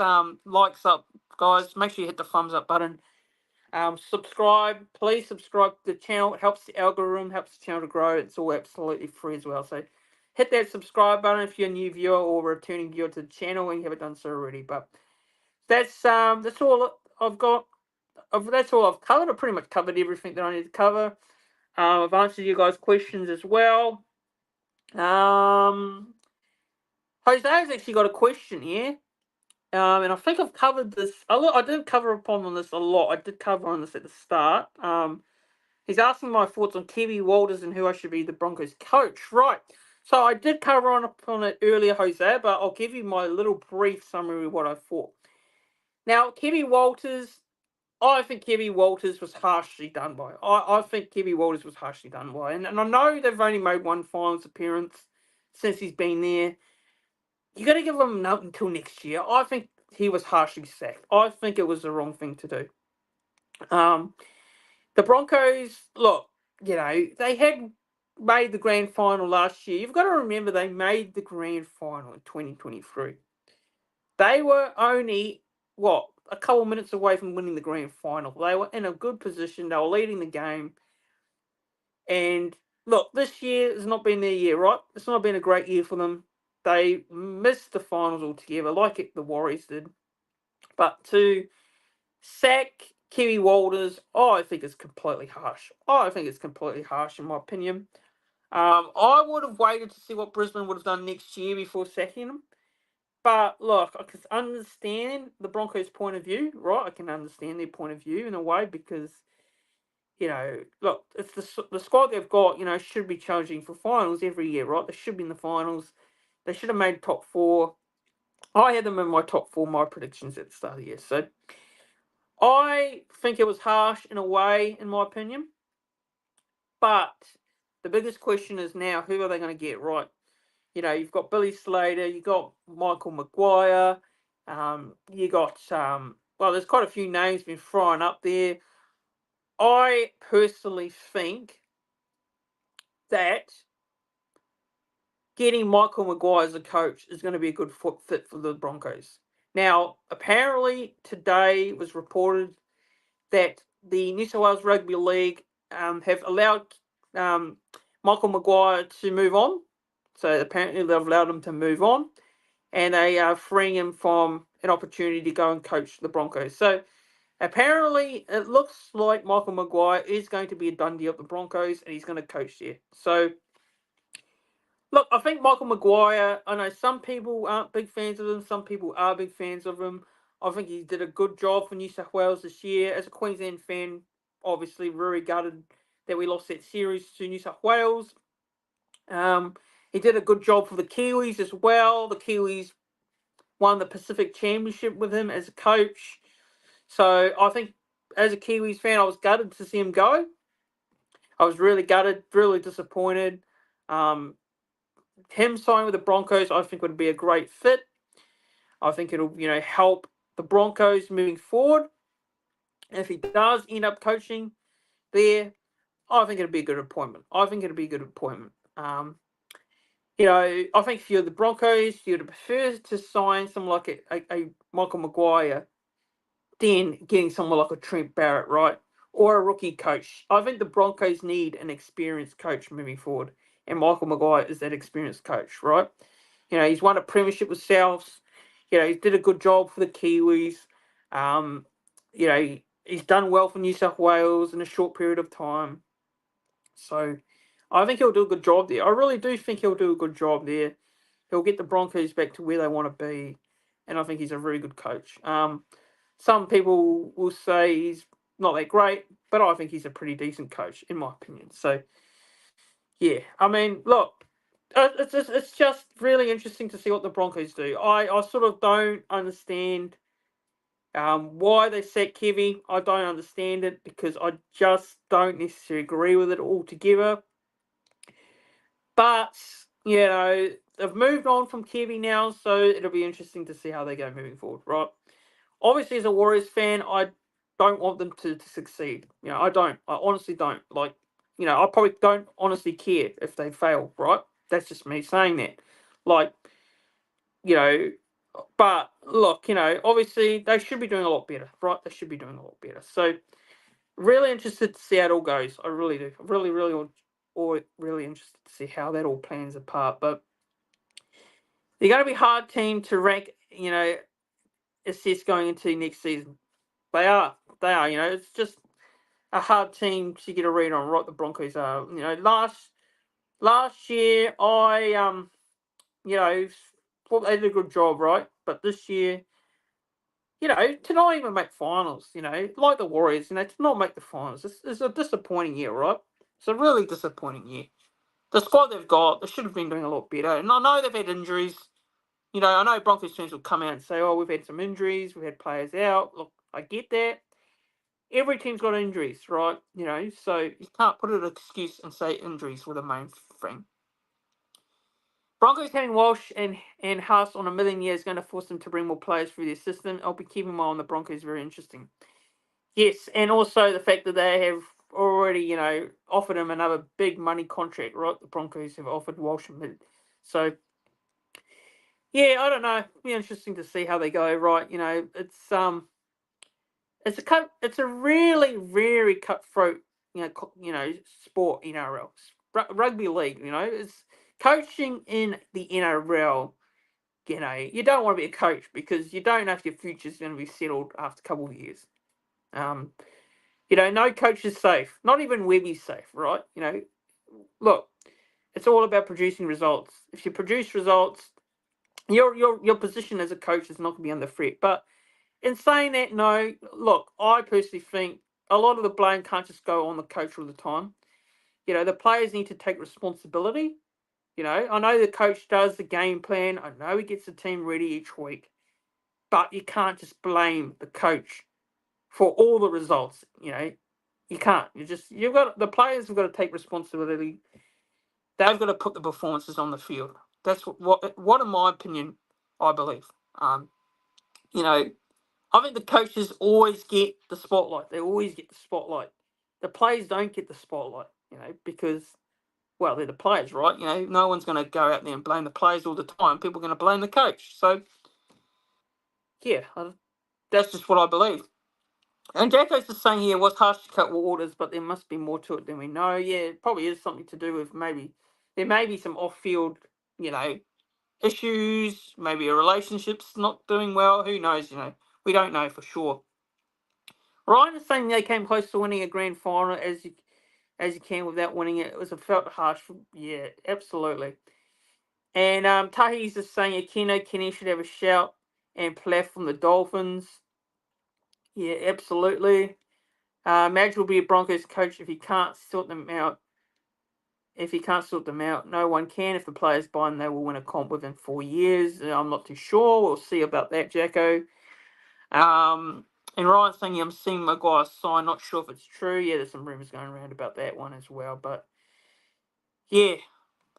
S1: up, guys. Make sure you hit the thumbs up button. Subscribe, please subscribe to the channel. It helps the algorithm, helps the channel to grow. It's all absolutely free as well. So hit that subscribe button if you're a new viewer or returning viewer to the channel and you haven't done so already. But that's all I've got. That's all I've covered. I pretty much covered everything that I need to cover. I've answered you guys' questions as well. Jose's actually got a question here. And I think I've covered this. I did cover upon this a lot. I did cover on this at the start. He's asking my thoughts on Kiwi Walters and who I should be the Broncos coach. Right. So I did cover on it earlier, Jose, but I'll give you my little brief summary of what I thought. Now, Kiwi Walters, I think Kiwi Walters was harshly done by. I think Kiwi Walters was harshly done by. And I know they've only made one finals appearance since he's been there. You got to give him until next year. I think he was harshly sacked. I think it was the wrong thing to do. The Broncos, look, they had made the grand final last year. You've got to remember they made the grand final in 2023. They were only, a couple minutes away from winning the grand final. They were in a good position. They were leading the game. And look, this year has not been their year, right? It's not been a great year for them. They missed the finals altogether, like the Warriors did. But to sack Kiwi Walters, I think it's completely harsh. I think it's completely harsh, in my opinion. I would have waited to see what Brisbane would have done next year before sacking him. But look, I can understand the Broncos' point of view, right? I can understand their point of view in a way because, look, it's the squad they've got, should be challenging for finals every year, right? They should be in the finals. They should have made top four. I had them in my top four, my predictions at the start of the year. So I think it was harsh in a way, in my opinion. But the biggest question is now, who are they going to get right? You've got Billy Slater, you've got Michael Maguire, you got, there's quite a few names been thrown up there. I personally think that getting Michael Maguire as a coach is going to be a good fit for the Broncos. Now, apparently today was reported that the New South Wales Rugby League have allowed Michael Maguire to move on. So apparently they've allowed him to move on, and they are freeing him from an opportunity to go and coach the Broncos. So apparently it looks like Michael Maguire is going to be a done deal at the Broncos, and he's going to coach there. So look, I think Michael Maguire, I know some people aren't big fans of him, some people are big fans of him. I think he did a good job for New South Wales this year. As a Queensland fan, obviously very gutted that we lost that series to New South Wales. He did a good job for the Kiwis as well. The Kiwis won the Pacific Championship with him as a coach. So I think as a Kiwis fan, I was gutted to see him go. I was really gutted, really disappointed. Him signing with the Broncos, I think would be a great fit. I think it'll, help the Broncos moving forward. And if he does end up coaching there, I think it'll be a good appointment. I think if you're the Broncos, you'd prefer to sign someone like a Michael Maguire than getting someone like a Trent Barrett, right? Or a rookie coach. I think the Broncos need an experienced coach moving forward. And Michael Maguire is that experienced coach, right? He's won a premiership with Souths. He did a good job for the Kiwis. He's done well for New South Wales in a short period of time. So I think he'll do a good job there. I really do think he'll do a good job there. He'll get the Broncos back to where they want to be. And I think he's a very good coach. Some people will say he's not that great, but I think he's a pretty decent coach, in my opinion. So, yeah, I mean, look, it's just really interesting to see what the Broncos do. I sort of don't understand why they set Kevy. I don't understand it because I just don't necessarily agree with it altogether. But, they've moved on from Kevy now, so it'll be interesting to see how they go moving forward, right? Obviously, as a Warriors fan, I don't want them to succeed. I don't. I honestly don't. I probably don't honestly care if they fail, right? That's just me saying that. Like, but look, obviously they should be doing a lot better, right? They should be doing a lot better. So, really interested to see how it all goes. I really do. Really, really, really interested to see how that all plans apart. But they're going to be a hard team to rank, assess going into next season. They are. It's just a hard team to get a read on. Right, the Broncos are. Last year I thought they did a good job, right? But this year, to not even make finals, like the Warriors, to not make the finals, it's a disappointing year, right? It's a really disappointing year. The squad they've got, they should have been doing a lot better. And I know they've had injuries. I know Broncos fans will come out and say, "Oh, we've had some injuries, we've had players out." Look, I get that. Every team's got injuries, right? So you can't put an excuse and say injuries were the main thing. Broncos having Walsh and Haas on $1 million is going to force them to bring more players through their system. I'll be keeping my eye on the Broncos, very interesting. Yes, and also the fact that they have already, offered him another big money contract, right? The Broncos have offered Walsh $1 million. So, yeah, I don't know. It'll be interesting to see how they go, right? It's a really, very cutthroat, sport in NRL. Rugby league, it's coaching in the NRL. You don't want to be a coach because you don't know if your future's going to be settled after a couple of years. No coach is safe. Not even Webby's safe, right? Look, it's all about producing results. If you produce results, your position as a coach is not going to be under threat. But in saying that, no, look, I personally think a lot of the blame can't just go on the coach all the time. The players need to take responsibility. I know the coach does the game plan. I know he gets the team ready each week. But you can't just blame the coach for all the results. You can't. The players have got to take responsibility. They've got to put the performances on the field. That's what in my opinion, I believe. I think the coaches always get the spotlight. They always get the spotlight. The players don't get the spotlight, because, well, they're the players, right? No one's going to go out there and blame the players all the time. People are going to blame the coach. So, yeah, that's just what I believe. And Jacko's just saying here, what's harsh to cut waters, but there must be more to it than we know. Yeah, it probably is something to do with maybe there may be some off-field, issues. Maybe a relationship's not doing well. Who knows? We don't know for sure. Ryan is saying they came close to winning a grand final as you can without winning it. It was a felt harsh. Yeah, absolutely. And Tahi's just saying Aquino Kenny should have a shout and Plath from the Dolphins. Yeah, absolutely. Madge will be a Broncos coach if he can't sort them out. If he can't sort them out, no one can. If the players buy them, they will win a comp within 4 years. I'm not too sure. We'll see about that, Jacko. And Ryan's saying I'm seeing Maguire sign. Not sure if it's true. Yeah, there's some rumours going around about that one as well. But yeah,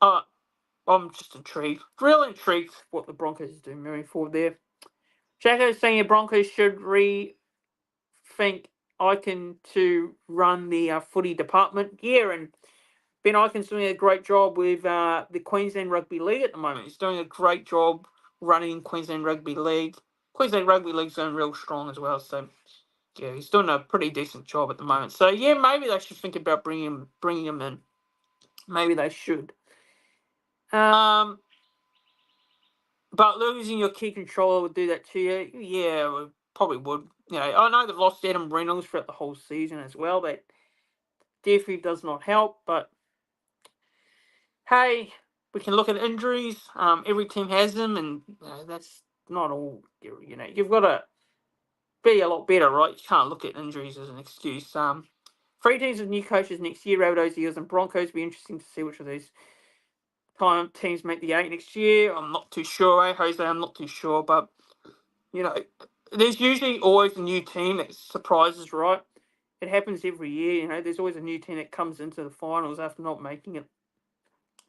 S1: I'm just intrigued. Really intrigued what the Broncos are doing moving forward there. Jacko's saying the Broncos should rethink Icon to run the footy department. Yeah, and Ben Icon's doing a great job with the Queensland Rugby League at the moment. He's doing a great job running Queensland Rugby League. Queensland Rugby League's going real strong as well. So yeah, he's doing a pretty decent job at the moment. So yeah, maybe they should think about bringing him in. Maybe they should. But losing your key controller would do that to you. Yeah, it probably would. I know they've lost Adam Reynolds throughout the whole season as well. That definitely does not help. But hey, we can look at injuries. Every team has them, and that's not all. You've got to be a lot better, right? You can't look at injuries as an excuse. 3 teams with new coaches next year: Rabbitohs, Eels, and Broncos. Be interesting to see which of these teams make the 8 next year. I'm not too sure, Jose? I'm not too sure, but there's usually always a new team that surprises, right? It happens every year. There's always a new team that comes into the finals after not making it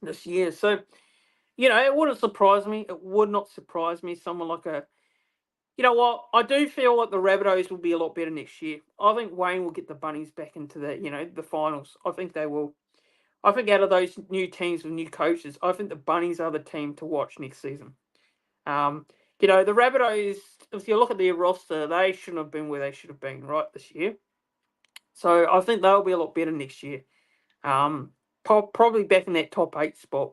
S1: this year. So, it wouldn't surprise me. It would not surprise me. Someone like you know what? I do feel like the Rabbitohs will be a lot better next year. I think Wayne will get the Bunnies back into the finals. I think they will. I think out of those new teams with new coaches, I think the Bunnies are the team to watch next season. The Rabbitohs, if you look at their roster, they shouldn't have been where they should have been right this year. So I think they'll be a lot better next year. Probably back in that top 8 spot.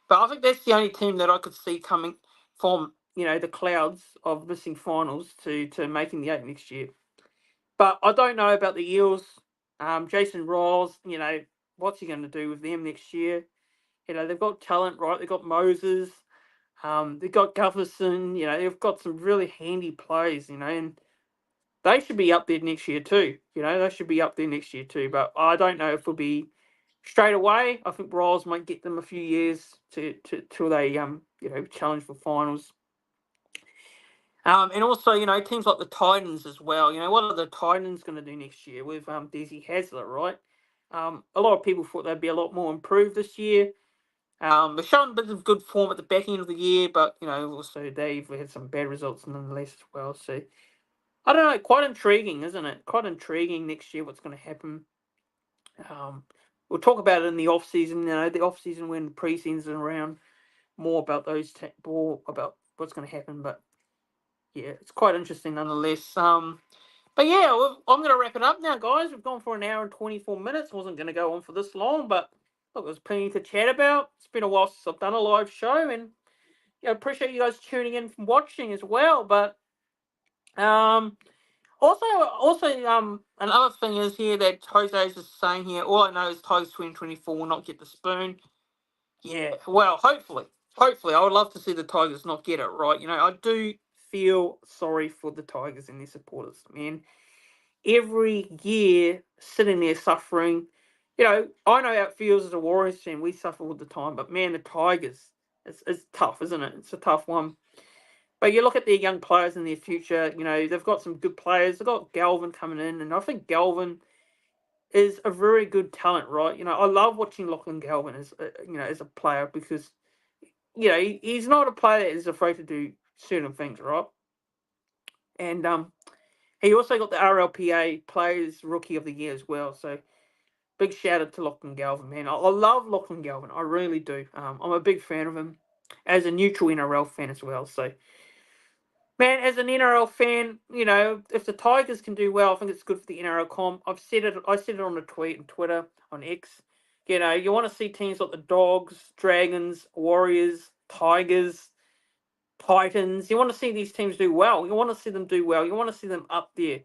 S1: But I think that's the only team that I could see coming from, the clouds of missing finals to making the 8 next year. But I don't know about the Eels. Jason Riles, what's he going to do with them next year? They've got talent, right? They've got Moses. They've got Gutherson. They've got some really handy plays, and they should be up there next year too. They should be up there next year too. But I don't know if it'll be straight away. I think Riles might get them a few years till they challenge for finals. And also, teams like the Titans as well. What are the Titans going to do next year with Desi Hasler, right? A lot of people thought they'd be a lot more improved this year. They're showing a bit of good form at the back end of the year, but also they've had some bad results nonetheless as well. So I don't know, quite intriguing, isn't it? Quite intriguing next year what's going to happen. We'll talk about it in the off season. The off season when pre-season's around, more about more about what's going to happen. But yeah, it's quite interesting nonetheless. But yeah, I'm going to wrap it up now, guys. We've gone for an hour and 24 minutes. Wasn't going to go on for this long, but look, there's plenty to chat about. It's been a while since I've done a live show, and appreciate you guys tuning in and watching as well. But also, another thing is here that Jose is saying here. All I know is Tigers 2024 will not get the spoon. Yeah, well, hopefully, I would love to see the Tigers not get it right. I do feel sorry for the Tigers and their supporters, man. Every year, sitting there suffering. I know how it feels as a Warriors fan. We suffer all the time, but man, the Tigers, it's tough, isn't it? It's a tough one. But you look at their young players in their future. They've got some good players. They've got Galvin coming in, and I think Galvin is a very good talent, right? I love watching Lachlan Galvin as a player because he's not a player that is afraid to do certain things, right? And he also got the RLPA Players Rookie of the Year as well. So big shout out to Lachlan Galvin, man. I love Lachlan Galvin. I really do. I'm a big fan of him as a neutral NRL fan as well. So Man, as an NRL fan, if the Tigers can do well, I think it's good for the NRL comp. I've said it. I said it on a tweet on Twitter, on X. You want to see teams like the Dogs, Dragons, Warriors, Tigers, Titans. You want to see these teams do well. You want to see them do well. You want to see them up there.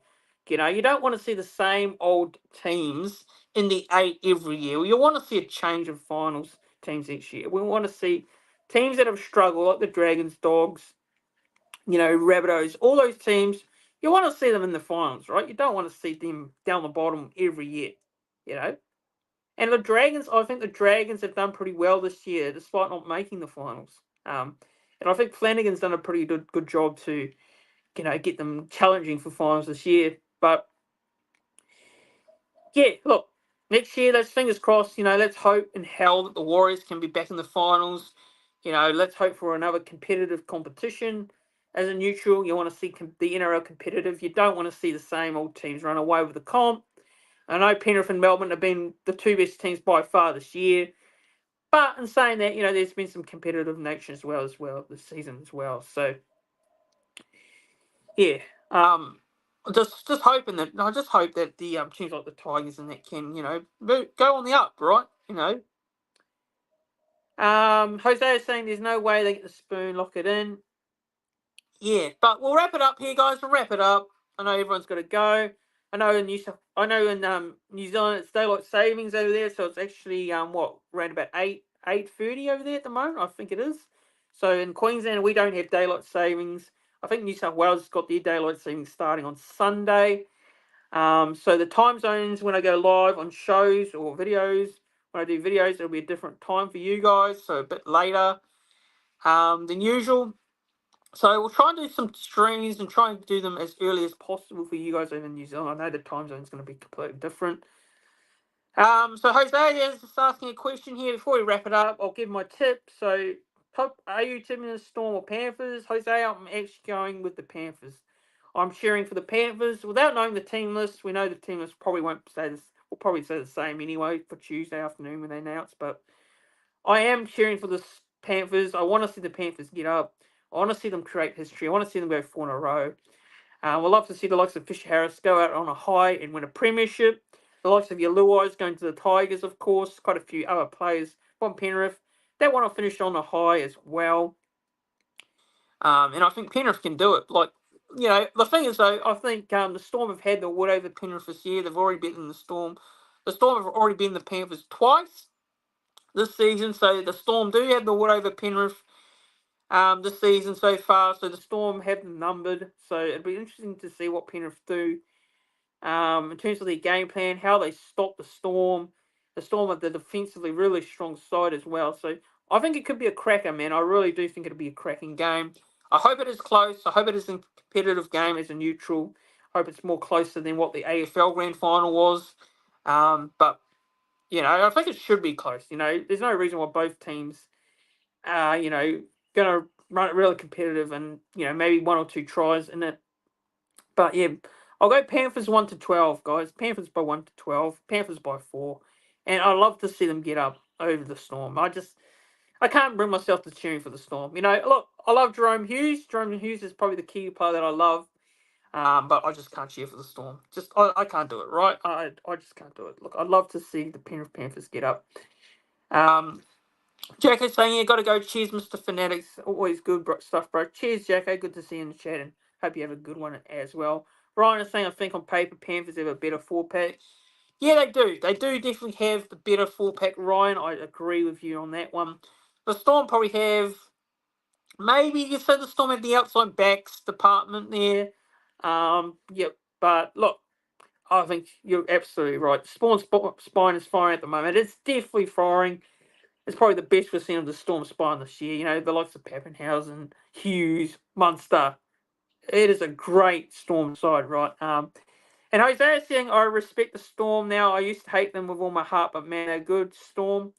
S1: You don't want to see the same old teams in the 8 every year. You want to see a change of finals teams each year. We want to see teams that have struggled, like the Dragons, Dogs, Rabbitohs, all those teams. You want to see them in the finals, right? You don't want to see them down the bottom every year, you know. And the Dragons, I think the Dragons have done pretty well this year, despite not making the finals. And I think Flanagan's done a pretty good job to, get them challenging for finals this year. But yeah, look, next year, let's fingers crossed. Let's hope in hell that the Warriors can be back in the finals. Let's hope for another competitive competition. As a neutral, you want to see the NRL competitive. You don't want to see the same old teams run away with the comp. I know Penrith and Melbourne have been the two best teams by far this year. But in saying that, there's been some competitive nature as well this season as well. So yeah, just hoping that I just hope that the teams like the Tigers and that can go on the up, right? Jose is saying there's no way they get the spoon, lock it in. Yeah, but we'll wrap it up here, guys. We'll wrap it up. I know everyone's got to go. I know in New Zealand it's daylight savings over there, so it's actually around about 8:30 over there at the moment. I think it is. So in Queensland we don't have daylight savings. I think New South Wales has got their daylight savings starting on Sunday. So the time zones when I go live on shows or videos, when I do videos, it'll be a different time for you guys, so a bit later than usual. So we'll try and do some streams and try and do them as early as possible for you guys over in New Zealand. I know the time zone is going to be completely different. So Jose is just asking a question here before we wrap it up. I'll give my tip. So, are you tipping the Storm or Panthers? Jose, I'm actually going with the Panthers. I'm cheering for the Panthers without knowing the team list. We know the team list probably won't say this. Will probably say the same anyway for Tuesday afternoon when they announce. But I am cheering for the Panthers. I want to see the Panthers get up. I want to see them create history. I want to see them go 4 in a row. We'd love to see the likes of Fisher Harris go out on a high and win a premiership. The likes of Yaluais going to the Tigers, of course. Quite a few other players from Penrith. They want to finish on a high as well. And I think Penrith can do it. The thing is, though, I think the Storm have had the wood over Penrith this year. They've already beaten the Storm. The Storm have already beaten the Panthers twice this season. So the Storm do have the wood over Penrith this season so far. So the Storm have them numbered. So it'd be interesting to see what Penrith do in terms of their game plan, how they stop the Storm. The Storm are the defensively really strong side as well. So I think it could be a cracker, man. I really do think it'll be a cracking game. I hope it is close. I hope it is a competitive game as a neutral. I hope it's more closer than what the AFL Grand Final was. But I think it should be close. There's no reason why both teams are, going to run it really competitive and, maybe 1 or 2 tries in it. But yeah, I'll go Panthers 1-12, guys. Panthers by 1-12. Panthers by 4. And I'd love to see them get up over the Storm. I can't bring myself to cheering for the Storm. Look, I love Jerome Hughes. Jerome Hughes is probably the key player that I love. But I just can't cheer for the Storm. I can't do it, right? I just can't do it. Look, I'd love to see the Penrith Panthers get up. Jacko saying, yeah, got to go. Cheers, Mr. Fanatics. Always good stuff, bro. Cheers, Jacko. Good to see you in the chat, and hope you have a good one as well. Ryan is saying, I think on paper, Panthers have a better 4-pack. Yeah, they do. They do definitely have the better 4-pack, Ryan. I agree with you on that one. The Storm probably have, maybe you say the Storm have the outside backs department there. Yep. But look, I think you're absolutely right. Spine is firing at the moment. It's definitely firing. It's probably the best we've seen of the Storm spine this year. The likes of Pappenhausen, Hughes, Munster. It is a great Storm side, right? And Jose is saying, I respect the Storm now. I used to hate them with all my heart, but man, they're good. Storm.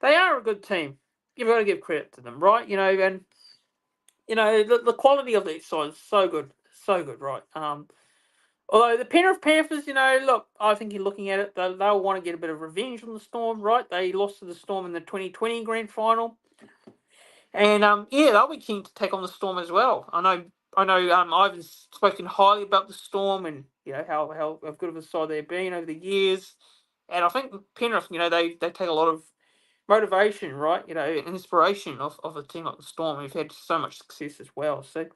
S1: They are a good team. You've got to give credit to them, right? And the quality of these sides is so good. So good, right? Although the Penrith Panthers, look, I think you're looking at it, they'll want to get a bit of revenge on the Storm, right? They lost to the Storm in the 2020 Grand Final. And, yeah, they'll be keen to take on the Storm as well. I know I know Ivan's spoken highly about the Storm and how good of a side they've been over the years, and I think Penrith, they take a lot of motivation, right? Inspiration of a team like the Storm who've had so much success as well. So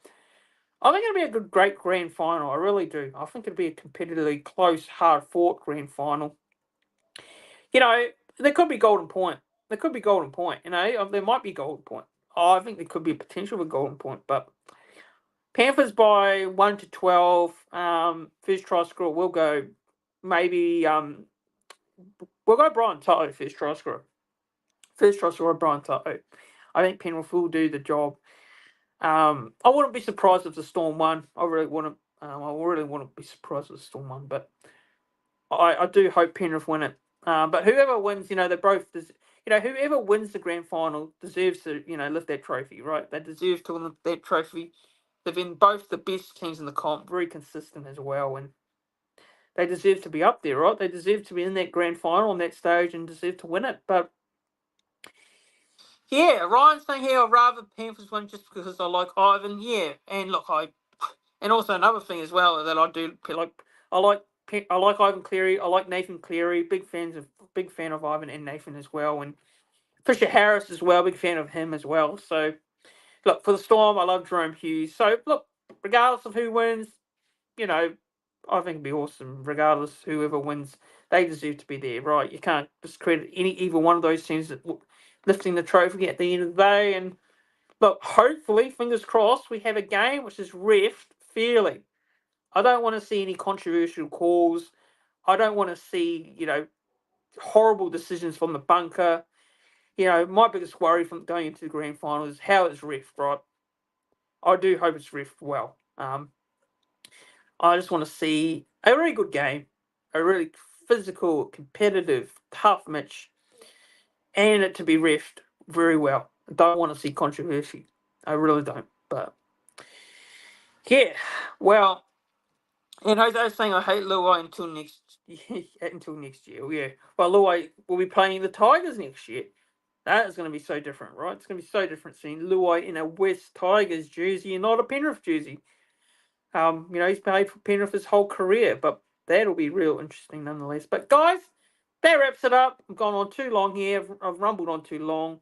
S1: I think it'll be a great grand final. I really do. I think it'll be a competitively close, hard-fought grand final. There could be Golden Point. There could be Golden Point. There might be Golden Point. I think there could be a potential for Golden Point, but Panthers by 1-12. First try scorer will go. Maybe we'll go Brian Toto first try scorer. First try scorer Brian Toto. I think Penrith will do the job. I wouldn't be surprised if the Storm won. I really want to. I really want to be surprised if the Storm won, but I do hope Penrith win it. But whoever wins, they both. Whoever wins the grand final deserves to, lift that trophy, right? They deserve to win that trophy. They've been both the best teams in the comp, very consistent as well, and they deserve to be up there, right? They deserve to be in that grand final on that stage and deserve to win it. But yeah, Ryan's saying here I'd rather Panthers win just because I like Ivan. Yeah, and look, and also another thing as well that I do like. I like Ivan Cleary. I like Nathan Cleary. Big fan of Ivan and Nathan as well, and Fisher Harris as well. Big fan of him as well. So look, for the Storm, I love Jerome Hughes. So look, regardless of who wins, I think it'd be awesome. Regardless, whoever wins, they deserve to be there, right? You can't discredit either one of those teams that lifting the trophy at the end of the day. And look, hopefully, fingers crossed, we have a game which is refed fairly. I don't want to see any controversial calls. I don't want to see, horrible decisions from the bunker. My biggest worry from going into the grand final is how it's refed, right? I do hope it's refed well. I just want to see a really good game, a really physical, competitive, tough match, and it to be refed very well. I don't want to see controversy. I really don't. But yeah, well, and Jose was saying I hate Luai until next year. Yeah, well, Luai will be playing the Tigers next year. That is going to be so different, right? It's going to be so different seeing Luai in a West Tigers jersey and not a Penrith jersey. He's played for Penrith his whole career, but that'll be real interesting nonetheless. But guys, that wraps it up. I've gone on too long here. I've rumbled on too long.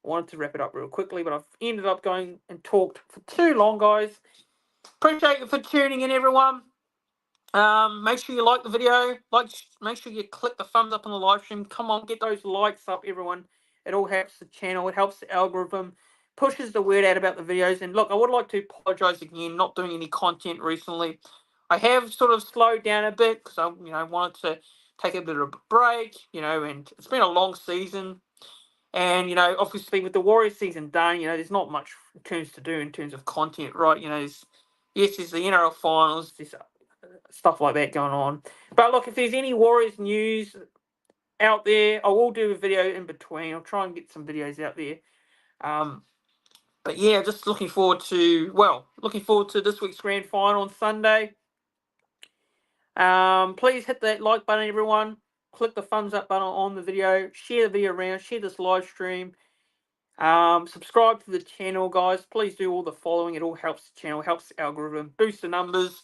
S1: I wanted to wrap it up real quickly, but I've ended up going and talked for too long, guys. Appreciate you for tuning in, everyone. Make sure you like the video. Make sure you click the thumbs up on the live stream. Come on, get those likes up, everyone. It all helps the channel. It helps the algorithm. Pushes the word out about the videos. And look, I would like to apologise again, not doing any content recently. I have sort of slowed down a bit because I wanted to take a bit of a break, and it's been a long season. And, obviously with the Warriors season done, there's not much in terms to do in terms of content, right? There's the NRL finals, there's stuff like that going on. But look, if there's any Warriors news out there, I will do a video in between. I'll try and get some videos out there. But yeah, just looking forward to this week's grand final on Sunday. Please hit that like button, everyone. Click the thumbs up button on the video. Share the video around. Share this live stream. Subscribe to the channel, guys. Please do all the following. It all helps the channel, helps the algorithm, boosts the numbers,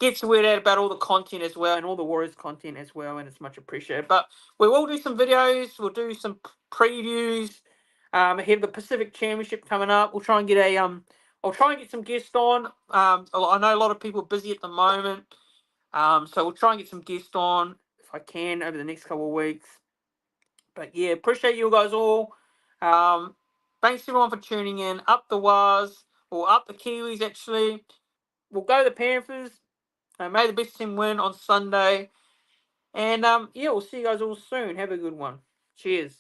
S1: gets the word out about all the content as well, and all the Warriors content as well, and it's much appreciated. But we will do some videos. We'll do some previews. Ahead of the Pacific Championship coming up. We'll try and get I'll try and get some guests on. I know a lot of people are busy at the moment. So we'll try and get some guests on if I can over the next couple of weeks. But yeah, appreciate you guys all. Thanks everyone for tuning in. Up the Wars, or up the Kiwis actually. We'll go the Panthers. May the best team win on Sunday. And we'll see you guys all soon. Have a good one. Cheers.